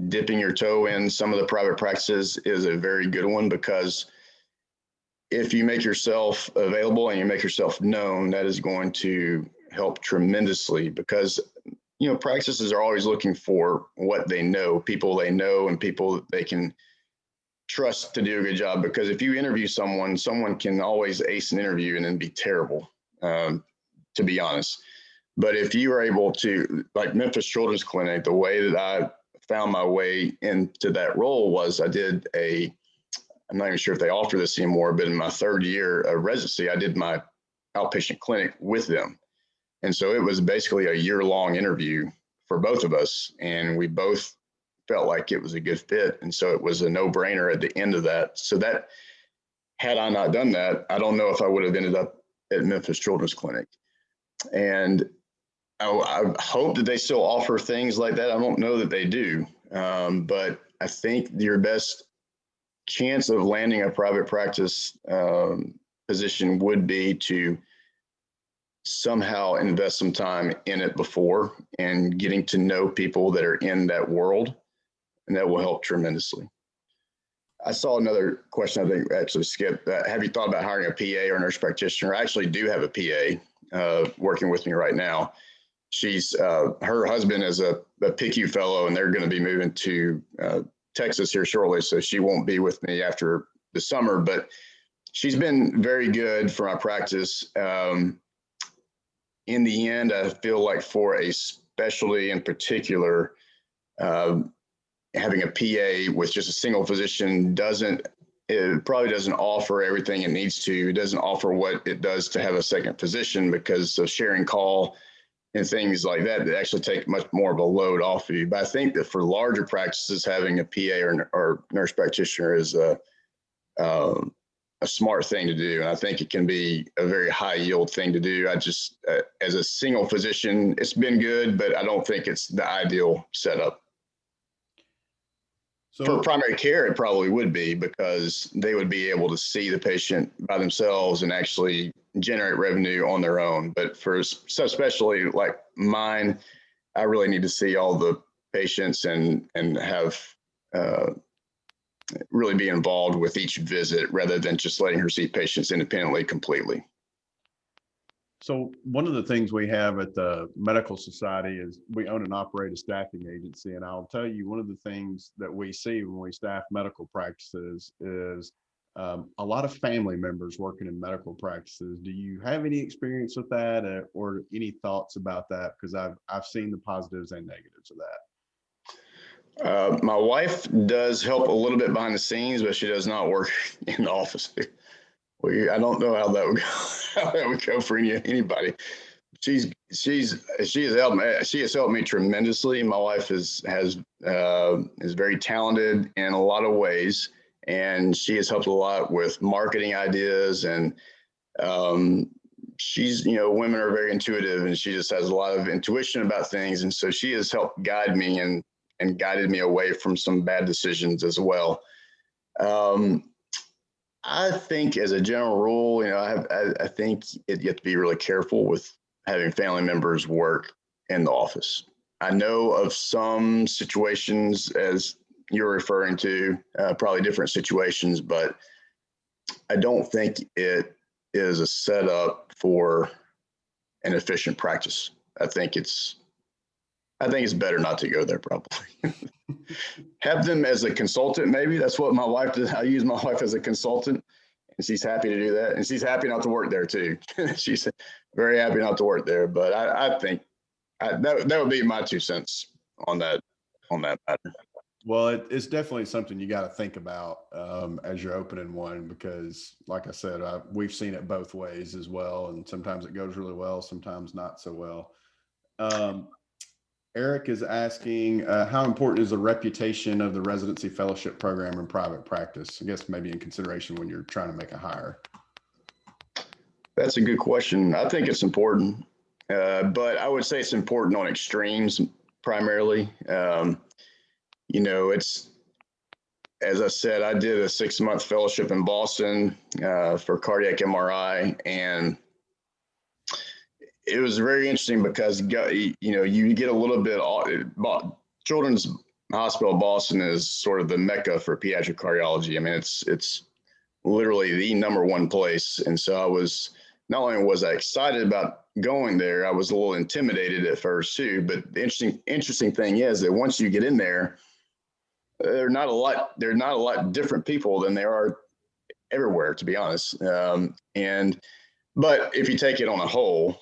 dipping your toe in some of the private practices is a very good one, because if you make yourself available and you make yourself known, that is going to help tremendously, because practices are always looking for what they know, people they know, and people they can trust to do a good job. Because if you interview someone can always ace an interview and then be terrible, to be honest. But if you are able to, like Memphis Children's Clinic, the way that I found my way into that role was I'm not even sure if they offer this anymore, but in my third year of residency, I did my outpatient clinic with them. And so it was basically a year-long interview for both of us, and we both felt like it was a good fit. And so it was a no-brainer at the end of that. So that, had I not done that, I don't know if I would have ended up at Memphis Children's Clinic. And I hope that they still offer things like that. I don't know that they do, but I think your best chance of landing a private practice position would be to somehow invest some time in it before and getting to know people that are in that world, and that will help tremendously. I saw another question, I think actually Skip, have you thought about hiring a PA or nurse practitioner? I actually do have a PA working with me right now. She's her husband is a PICU fellow, and they're going to be moving to Texas here shortly, so she won't be with me after the summer, but she's been very good for my practice. In the end, I feel like for a specialty in particular, having a PA with just a single physician probably doesn't offer everything it needs to. It doesn't offer what it does to have a second physician, because of sharing call and things like that actually take much more of a load off of you. But I think that for larger practices, having a PA or nurse practitioner is a smart thing to do. And I think it can be a very high yield thing to do. I just, as a single physician, it's been good, but I don't think it's the ideal setup. So For primary care, it probably would be, because they would be able to see the patient by themselves and actually generate revenue on their own. But for subspecialty like mine, I really need to see all the patients and have really be involved with each visit, rather than just letting her see patients independently completely. So one of the things we have at the Medical Society is we own and operate a staffing agency. And I'll tell you, one of the things that we see when we staff medical practices is a lot of family members working in medical practices. Do you have any experience with that, or any thoughts about that? Because I've seen the positives and negatives of that. My wife does help a little bit behind the scenes, but she does not work in the office. I don't know how that would go, how that would go for anybody. She has helped me tremendously. My wife is very talented in a lot of ways, and she has helped a lot with marketing ideas. And women are very intuitive, and she just has a lot of intuition about things. And so she has helped guide me and guided me away from some bad decisions as well. I think as a general rule, I think you have to be really careful with having family members work in the office. I know of some situations, as you're referring to, probably different situations, but I don't think it is a setup for an efficient practice. I think it's better not to go there, probably. Have them as a consultant, maybe. That's what my wife does. I use my wife as a consultant, and she's happy to do that. And she's happy not to work there too. She's very happy not to work there. But I think that would be my 2 cents on that matter. Well, it's definitely something you got to think about as you're opening one, because like I said, we've seen it both ways as well. And sometimes it goes really well, sometimes not so well. Eric is asking, how important is the reputation of the residency fellowship program in private practice? I guess maybe in consideration when you're trying to make a hire. That's a good question. I think it's important, but I would say it's important on extremes primarily. it's, as I said, I did a 6-month fellowship in Boston for cardiac MRI, and it was very interesting because, you get a little bit, Children's Hospital of Boston is sort of the mecca for pediatric cardiology. I mean, it's literally the #1 place. And so not only was I excited about going there, I was a little intimidated at first too. But the interesting thing is that once you get in there, they're not a lot different people than there are everywhere, to be honest. But if you take it on a whole,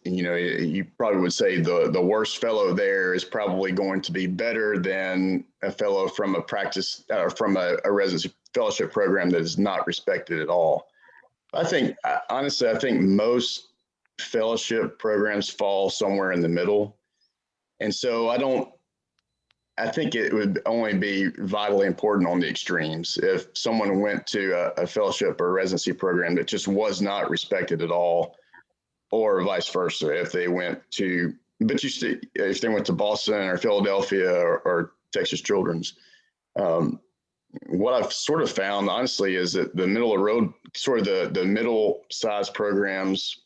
you probably would say the worst fellow there is probably going to be better than a fellow from a practice or from a residency fellowship program that is not respected at all. Honestly, I think most fellowship programs fall somewhere in the middle. And so I think it would only be vitally important on the extremes. If someone went to a fellowship or residency program that just was not respected at all, or vice versa, if they went to Boston or Philadelphia or Texas Children's. What I've sort of found, honestly, is that the middle of the road, sort of the middle size programs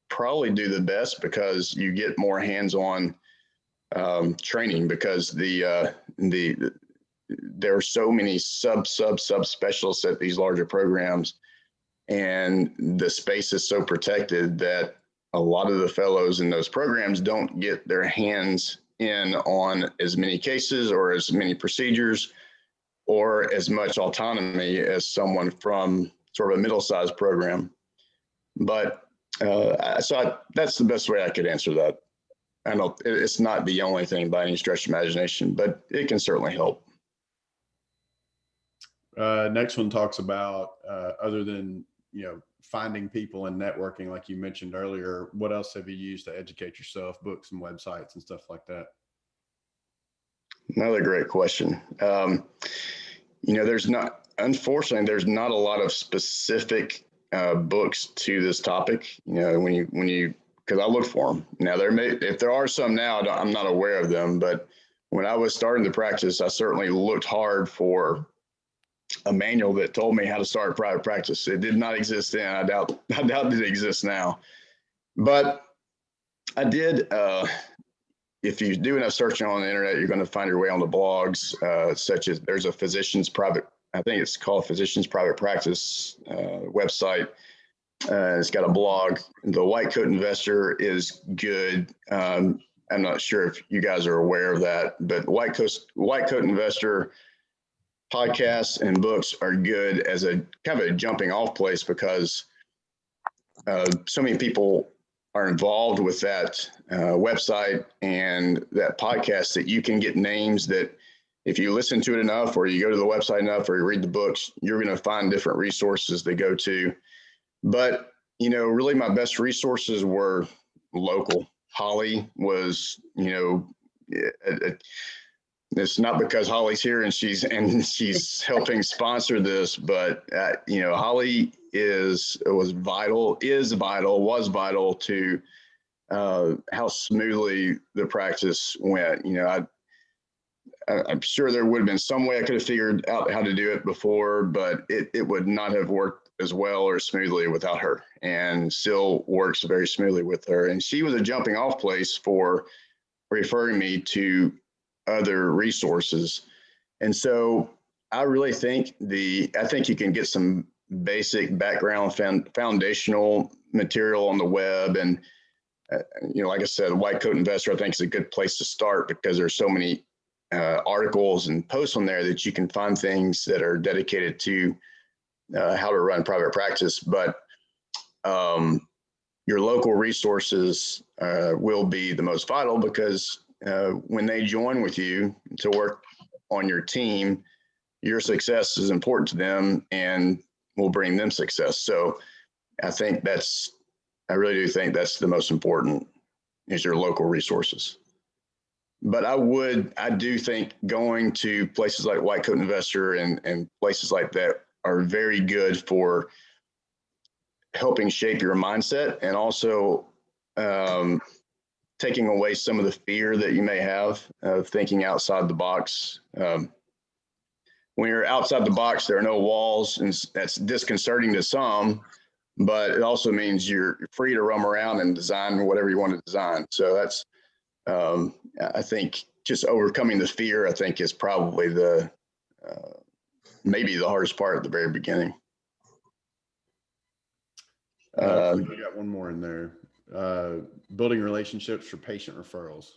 probably do the best because you get more hands-on training, because there are so many sub specialists at these larger programs, and the space is so protected that a lot of the fellows in those programs don't get their hands in on as many cases or as many procedures or as much autonomy as someone from sort of a middle-sized program. But so that's the best way I could answer that. I know it's not the only thing by any stretch of imagination, but it can certainly help. Next one talks about, other than, finding people and networking, like you mentioned earlier, what else have you used to educate yourself, books and websites and stuff like that? Another great question. Unfortunately, there's not a lot of specific books to this topic. Because I look for them. Now, if there are some now, I'm not aware of them, but when I was starting to practice, I certainly looked hard for a manual that told me how to start private practice. It did not exist then. I doubt it exists now. But I did, if you do enough searching on the internet, you're going to find your way on the blogs, such as there's a I think it's called Physicians Private Practice website. It's got a blog. The White Coat Investor is good. I'm not sure if you guys are aware of that, but White Coat Investor podcasts and books are good as a kind of a jumping off place, because so many people are involved with that website and that podcast that you can get names that, if you listen to it enough, or you go to the website enough, or you read the books, you're going to find different resources to go to. But, really my best resources were local. Holly was, it's not because Holly's here and she's helping sponsor this, but Holly was vital to how smoothly the practice went. I'm sure there would have been some way I could have figured out how to do it before, but it would not have worked as well or smoothly without her, and still works very smoothly with her. And she was a jumping off place for referring me to other resources. And so I really think you can get some basic background foundational material on the web. And, like I said, White Coat Investor, I think, is a good place to start, because there's so many articles and posts on there that you can find things that are dedicated to how to run private practice. But your local resources will be the most vital, because when they join with you to work on your team, your success is important to them and will bring them success. So I really do think that's the most important, is your local resources. But I do think going to places like White Coat Investor and places like that are very good for helping shape your mindset, and also taking away some of the fear that you may have of thinking outside the box. When you're outside the box, there are no walls, and that's disconcerting to some, but it also means you're free to roam around and design whatever you want to design. So that's, I think, just overcoming the fear, I think, is probably maybe the hardest part at the very beginning. We got one more in there. Building relationships for patient referrals.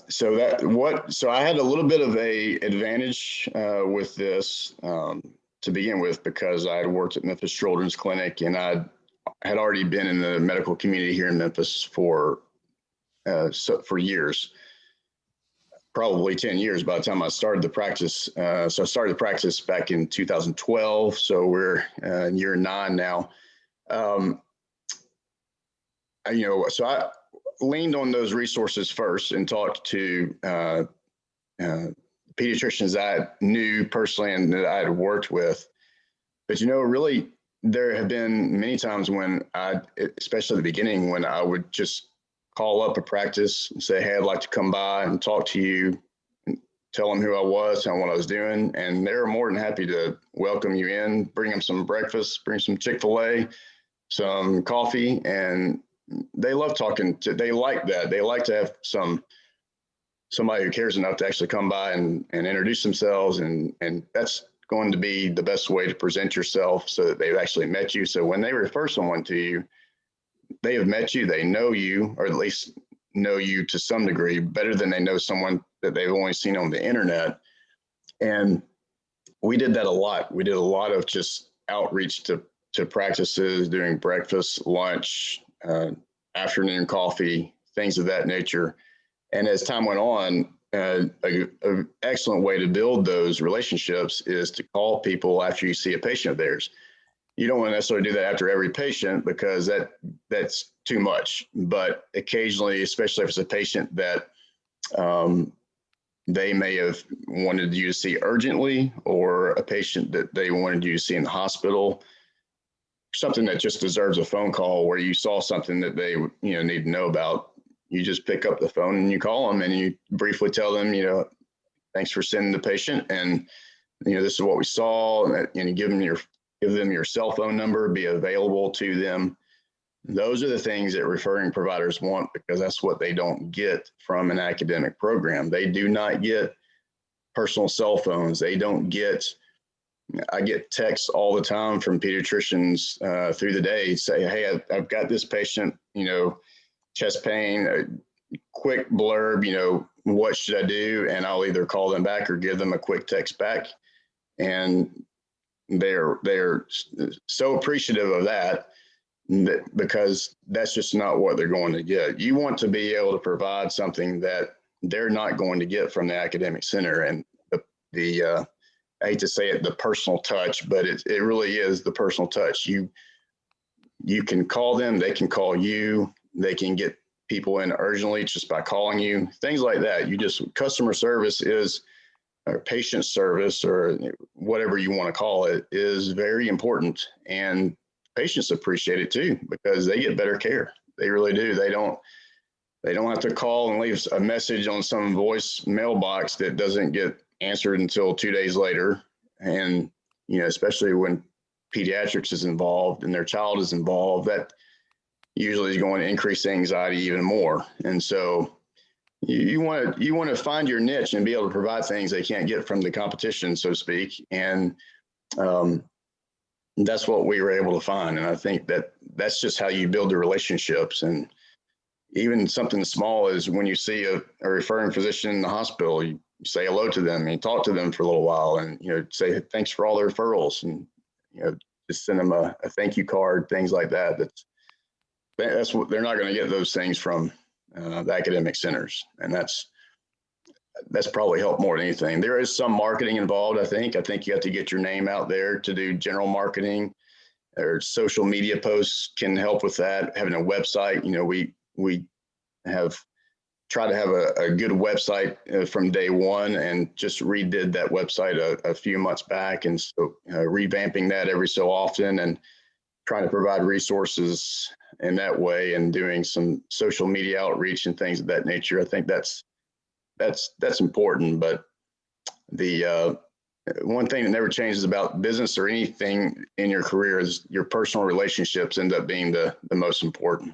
So I had a little bit of a advantage with this to begin with, because I had worked at Memphis Children's Clinic, and I had already been in the medical community here in Memphis for years, probably 10 years by the time I started the practice. So I started the practice back in 2012. So we're in year 9 now. So I leaned on those resources first and talked to pediatricians I knew personally and that I had worked with. But, really, there have been many times when especially at the beginning, when I would just call up a practice and say, hey, I'd like to come by and talk to you, and tell them who I was and what I was doing. And they were more than happy to welcome you in, bring them some breakfast, bring some Chick-fil-A, some coffee, and they love talking they like that. They like to have somebody who cares enough to actually come by and introduce themselves. And that's going to be the best way to present yourself, so that they've actually met you. So when they refer someone to you, they have met you, they know you, or at least know you to some degree better than they know someone that they've only seen on the internet. And we did that a lot. We did a lot of just outreach to practices, doing breakfast, lunch, afternoon coffee, things of that nature. And as time went on, an excellent way to build those relationships is to call people after you see a patient of theirs. You don't want to necessarily do that after every patient, because that's too much. But occasionally, especially if it's a patient that they may have wanted you to see urgently, or a patient that they wanted you to see in the hospital, something that just deserves a phone call, where you saw something that they need to know about, you just pick up the phone and you call them and you briefly tell them, thanks for sending the patient, and this is what we saw, and you give them your cell phone number, be available to them. Those are the things that referring providers want, because that's what they don't get from an academic program. They do not get personal cell phones. They don't get, I get texts all the time from pediatricians through the day, say, hey, I've got this patient, chest pain, a quick blurb, what should I do? And I'll either call them back or give them a quick text back. And they're so appreciative of that, because that's just not what they're going to get. You want to be able to provide something that they're not going to get from the academic center. And I hate to say it, the personal touch, but it really is the personal touch. You can call them, they can call you, they can get people in urgently just by calling you, things like that. Customer service is, or patient service, or whatever you want to call it, is very important. And patients appreciate it too, because they get better care. They really do. They don't have to call and leave a message on some voice mailbox that doesn't get answered until 2 days later. And, especially when pediatrics is involved and their child is involved, that usually is going to increase anxiety even more. And so you want to find your niche and be able to provide things they can't get from the competition, so to speak. And that's what we were able to find. And I think that's just how you build the relationships. And even something small is when you see a referring physician in the hospital, you say hello to them and you talk to them for a little while, and say thanks for all the referrals, and just send them a thank you card, things like that. That's what they're not going to get those things from the academic centers, and that's probably helped more than anything. There is some marketing involved. I think you have to get your name out there to do general marketing, or social media posts can help with that. Having a website, we have tried to have a good website from day one, and just redid that website a few months back. And so revamping that every so often, and trying to provide resources in that way and doing some social media outreach and things of that nature. I think that's important. But the one thing that never changes about business or anything in your career is your personal relationships end up being the most important.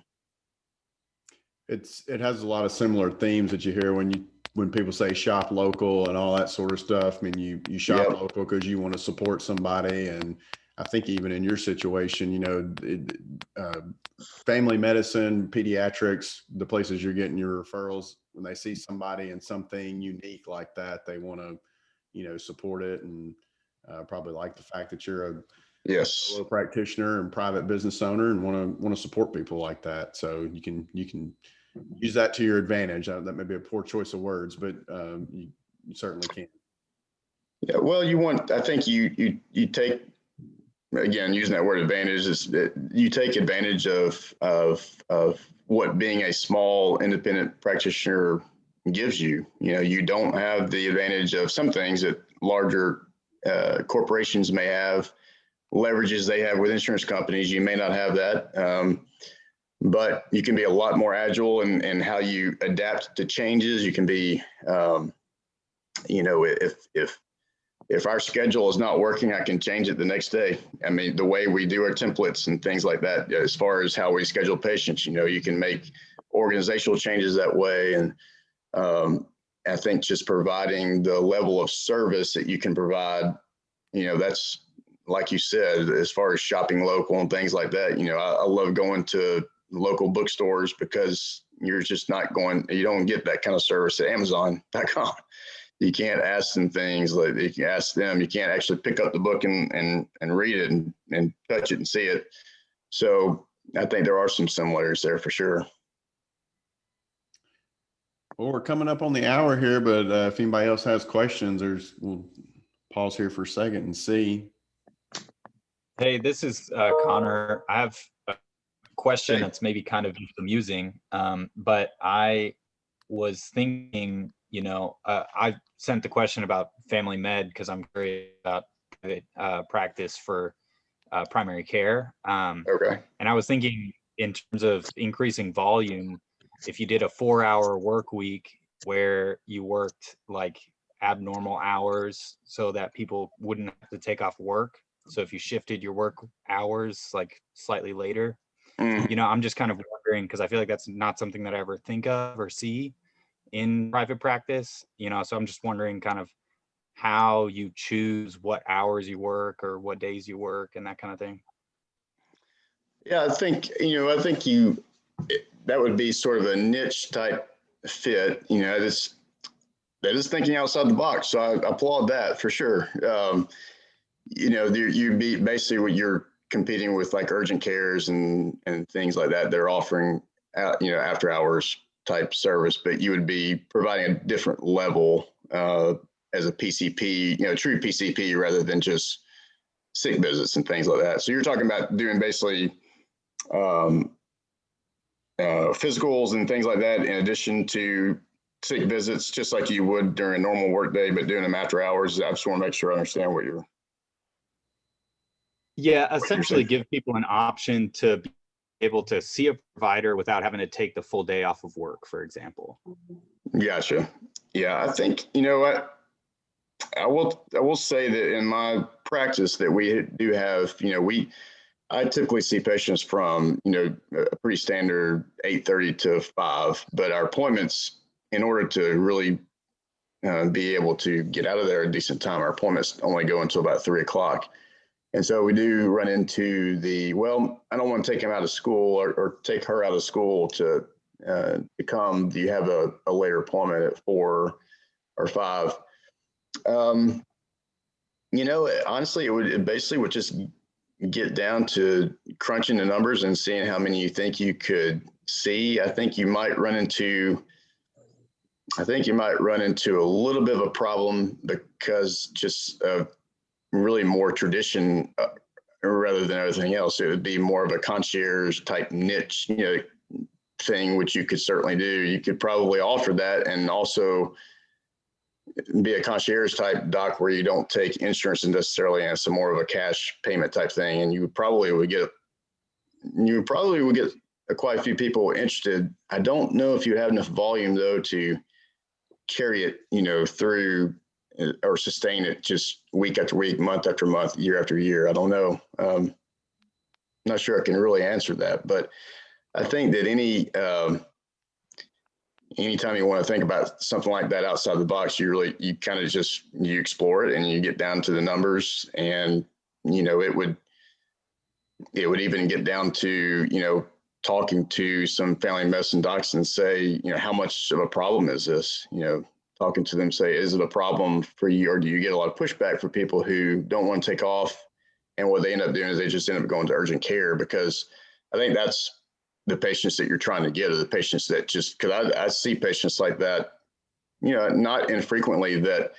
It has a lot of similar themes that you hear when people say shop local and all that sort of stuff. I mean, you shop Yep. local because you want to support somebody. And I think even in your situation, you know, family medicine, pediatrics, the places you're getting your referrals, when they see somebody and something unique like that, they want to, you know, support it, and probably like the fact that you're a Yes. solo practitioner and private business owner and want to support people like that. So you can use that to your advantage. That may be a poor choice of words, but you certainly can. Yeah. Well, I think you take, again, using that word advantage, is that you take advantage of what being a small independent practitioner gives you. You know, you don't have the advantage of some things that larger corporations may have, leverages they have with insurance companies. You may not have that, but you can be a lot more agile in how you adapt to changes. You can be, you know, if our schedule is not working, I can change it the next day. I mean, the way we do our templates and things like that, as far as how we schedule patients, you know, you can make organizational changes that way. And I think just providing the level of service that you can provide, you know, that's, like you said, as far as shopping local and things like that, you know, I love going to local bookstores because you're just not going, you don't get that kind of service at Amazon.com. You can't ask them things like you can ask them. You can't actually pick up the book and read it and touch it and see it. So I think there are some similarities there for sure. Well, we're coming up on the hour here, but if anybody else has questions, we'll pause here for a second and see. Hey, this is Connor. I have a question that's maybe kind of amusing, but I was thinking, you know, I sent the question about family med because I'm curious about practice for primary care. Okay. And I was thinking in terms of increasing volume, if you did a 4-hour work week where you worked like abnormal hours so that people wouldn't have to take off work. So if you shifted your work hours like slightly later, you know, I'm just kind of wondering, because I feel like that's not something that I ever think of or see in private practice, you know, so I'm just wondering kind of how you choose what hours you work or what days you work and that kind of thing. Yeah, I think, you know, that would be sort of a niche type fit, you know, that is thinking outside the box. So I applaud that for sure. You know, you'd be basically what you're competing with, like urgent cares and things like that. They're offering, you know, after hours type service, but you would be providing a different level as a PCP, you know, true PCP rather than just sick visits and things like that. So you're talking about doing basically physicals and things like that in addition to sick visits, just like you would during a normal work day, but doing them after hours. I just want to make sure I understand what you're. Yeah, essentially give people an option to be able to see a provider without having to take the full day off of work, for example. Gotcha. Yeah, I think, you know what, I will say that in my practice that we do have, you know, I typically see patients from, you know, a pretty standard 8:30 to 5, but our appointments, in order to really be able to get out of there a decent time, our appointments only go until about 3 o'clock. And so we do run into I don't want to take him out of school or take her out of school to come. Do you have a later appointment at 4 or 5? You know, honestly, it basically would just get down to crunching the numbers and seeing how many you think you could see. I think you might run into a little bit of a problem because just really more tradition rather than everything else. It would be more of a concierge type niche, you know, thing, which you could certainly do. You could probably offer that and also be a concierge type doc where you don't take insurance necessarily, and it's more of a cash payment type thing. And you probably would get you probably will get quite a few people interested. I don't know if you have enough volume though to carry it, through or sustain it just week after week, month after month, year after year. I don't know. Not sure I can really answer that, but I think that anytime you want to think about something like that outside the box, you kind of you explore it and you get down to the numbers, and it would even get down to talking to some family medicine docs and say, how much of a problem is this? Talking to them, say, is it a problem for you, or do you get a lot of pushback for people who don't want to take off? And what they end up doing is they just end up going to urgent care, because I think that's the patients that you're trying to get, are the patients that because I see patients like that, not infrequently, that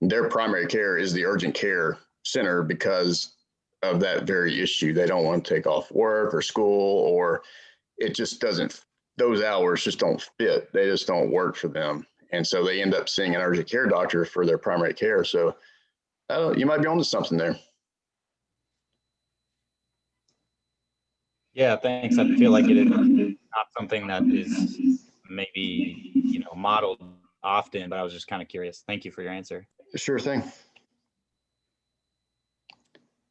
their primary care is the urgent care center because of that very issue. They don't want to take off work or school, or it just doesn't, those hours just don't fit. They just don't work for them. And so they end up seeing an urgent care doctor for their primary care. So you might be onto something there. Yeah, thanks. I feel like it is not something that is maybe, modeled often, but I was just kind of curious. Thank you for your answer. Sure thing.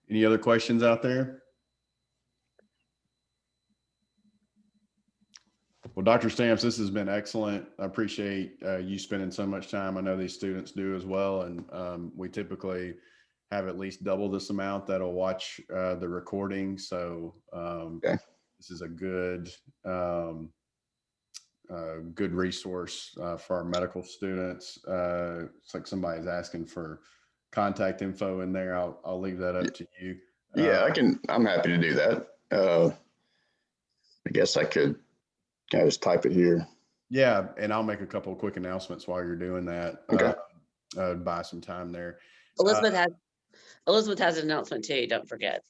Any other questions out there? Well, Dr. Stamps, this has been excellent. I appreciate you spending so much time. I know these students do as well. And we typically have at least double this amount that'll watch the recording. So Okay. This is a good resource for our medical students. It's like somebody's asking for contact info in there. I'll leave that up to you. Yeah, I'm happy to do that. I guess I could just type it here. Yeah, and I'll make a couple of quick announcements while you're doing that. Okay. Buy some time there. Elizabeth has an announcement too. Don't forget.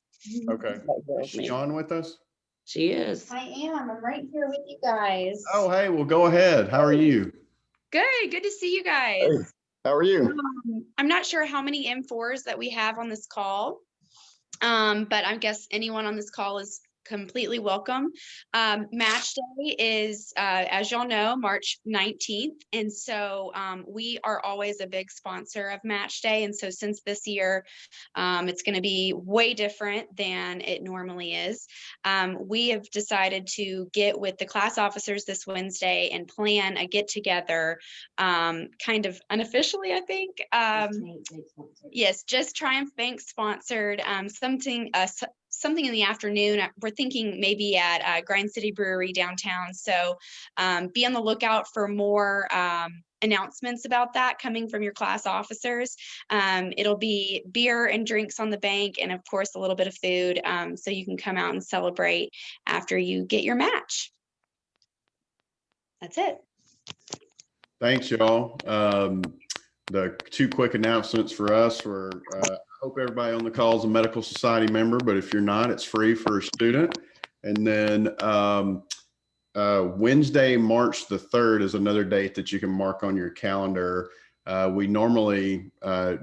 Okay. Is she on with us? She is. I am. I'm right here with you guys. Oh, hey, well, go ahead. How are you? Good to see you guys. Hey, how are you? I'm not sure how many M4s that we have on this call, but I guess anyone on this call is completely welcome. Match Day is, as y'all know, March 19th. And so we are always a big sponsor of Match Day. And so since this year, it's going to be way different than it normally is. We have decided to get with the class officers this Wednesday and plan a get together, kind of unofficially, I think. Yes, just Triumph Bank sponsored, something in the afternoon. We're thinking maybe at Grind City Brewery downtown. So be on the lookout for more announcements about that coming from your class officers. It'll be beer and drinks on the bank, and of course a little bit of food, so you can come out and celebrate after you get your match. That's it. Thanks, y'all. The two quick announcements for us were, I hope everybody on the call is a Medical Society member, but if you're not, it's free for a student. And then Wednesday, March the 3rd is another date that you can mark on your calendar. We normally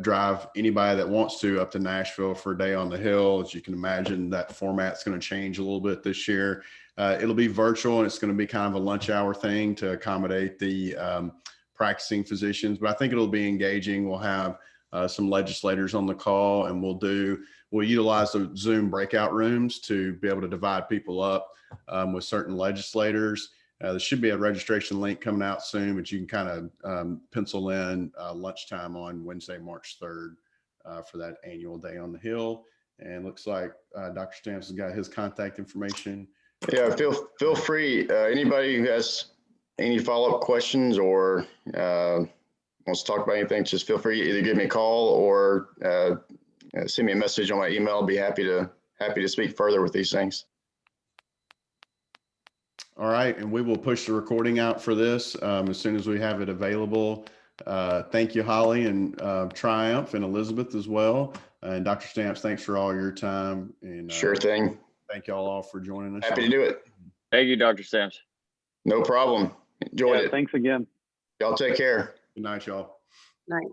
drive anybody that wants to up to Nashville for a day on the Hill. As you can imagine, that format's going to change a little bit this year. It'll be virtual, and it's going to be kind of a lunch hour thing to accommodate the practicing physicians, but I think it'll be engaging. We'll have some legislators on the call, and we'll utilize the Zoom breakout rooms to be able to divide people up with certain legislators. There should be a registration link coming out soon, but you can kind of pencil in lunchtime on Wednesday, March 3rd for that annual day on the Hill. And looks like Dr. Stamps has got his contact information. Yeah, feel free. Anybody who has any follow-up questions or wants to talk about anything, just feel free to either give me a call or send me a message on my email. I'll be happy to speak further with these things. All right, and we will push the recording out for this as soon as we have it available. Thank you, Holly, and Triumph, and Elizabeth as well. And Dr. Stamps, thanks for all your time. And Sure thing. Thank you all for joining us. Happy to do it. Thank you, Dr. Stamps. No problem. Enjoyed it. Thanks again. Y'all take care. Good night, y'all. Right.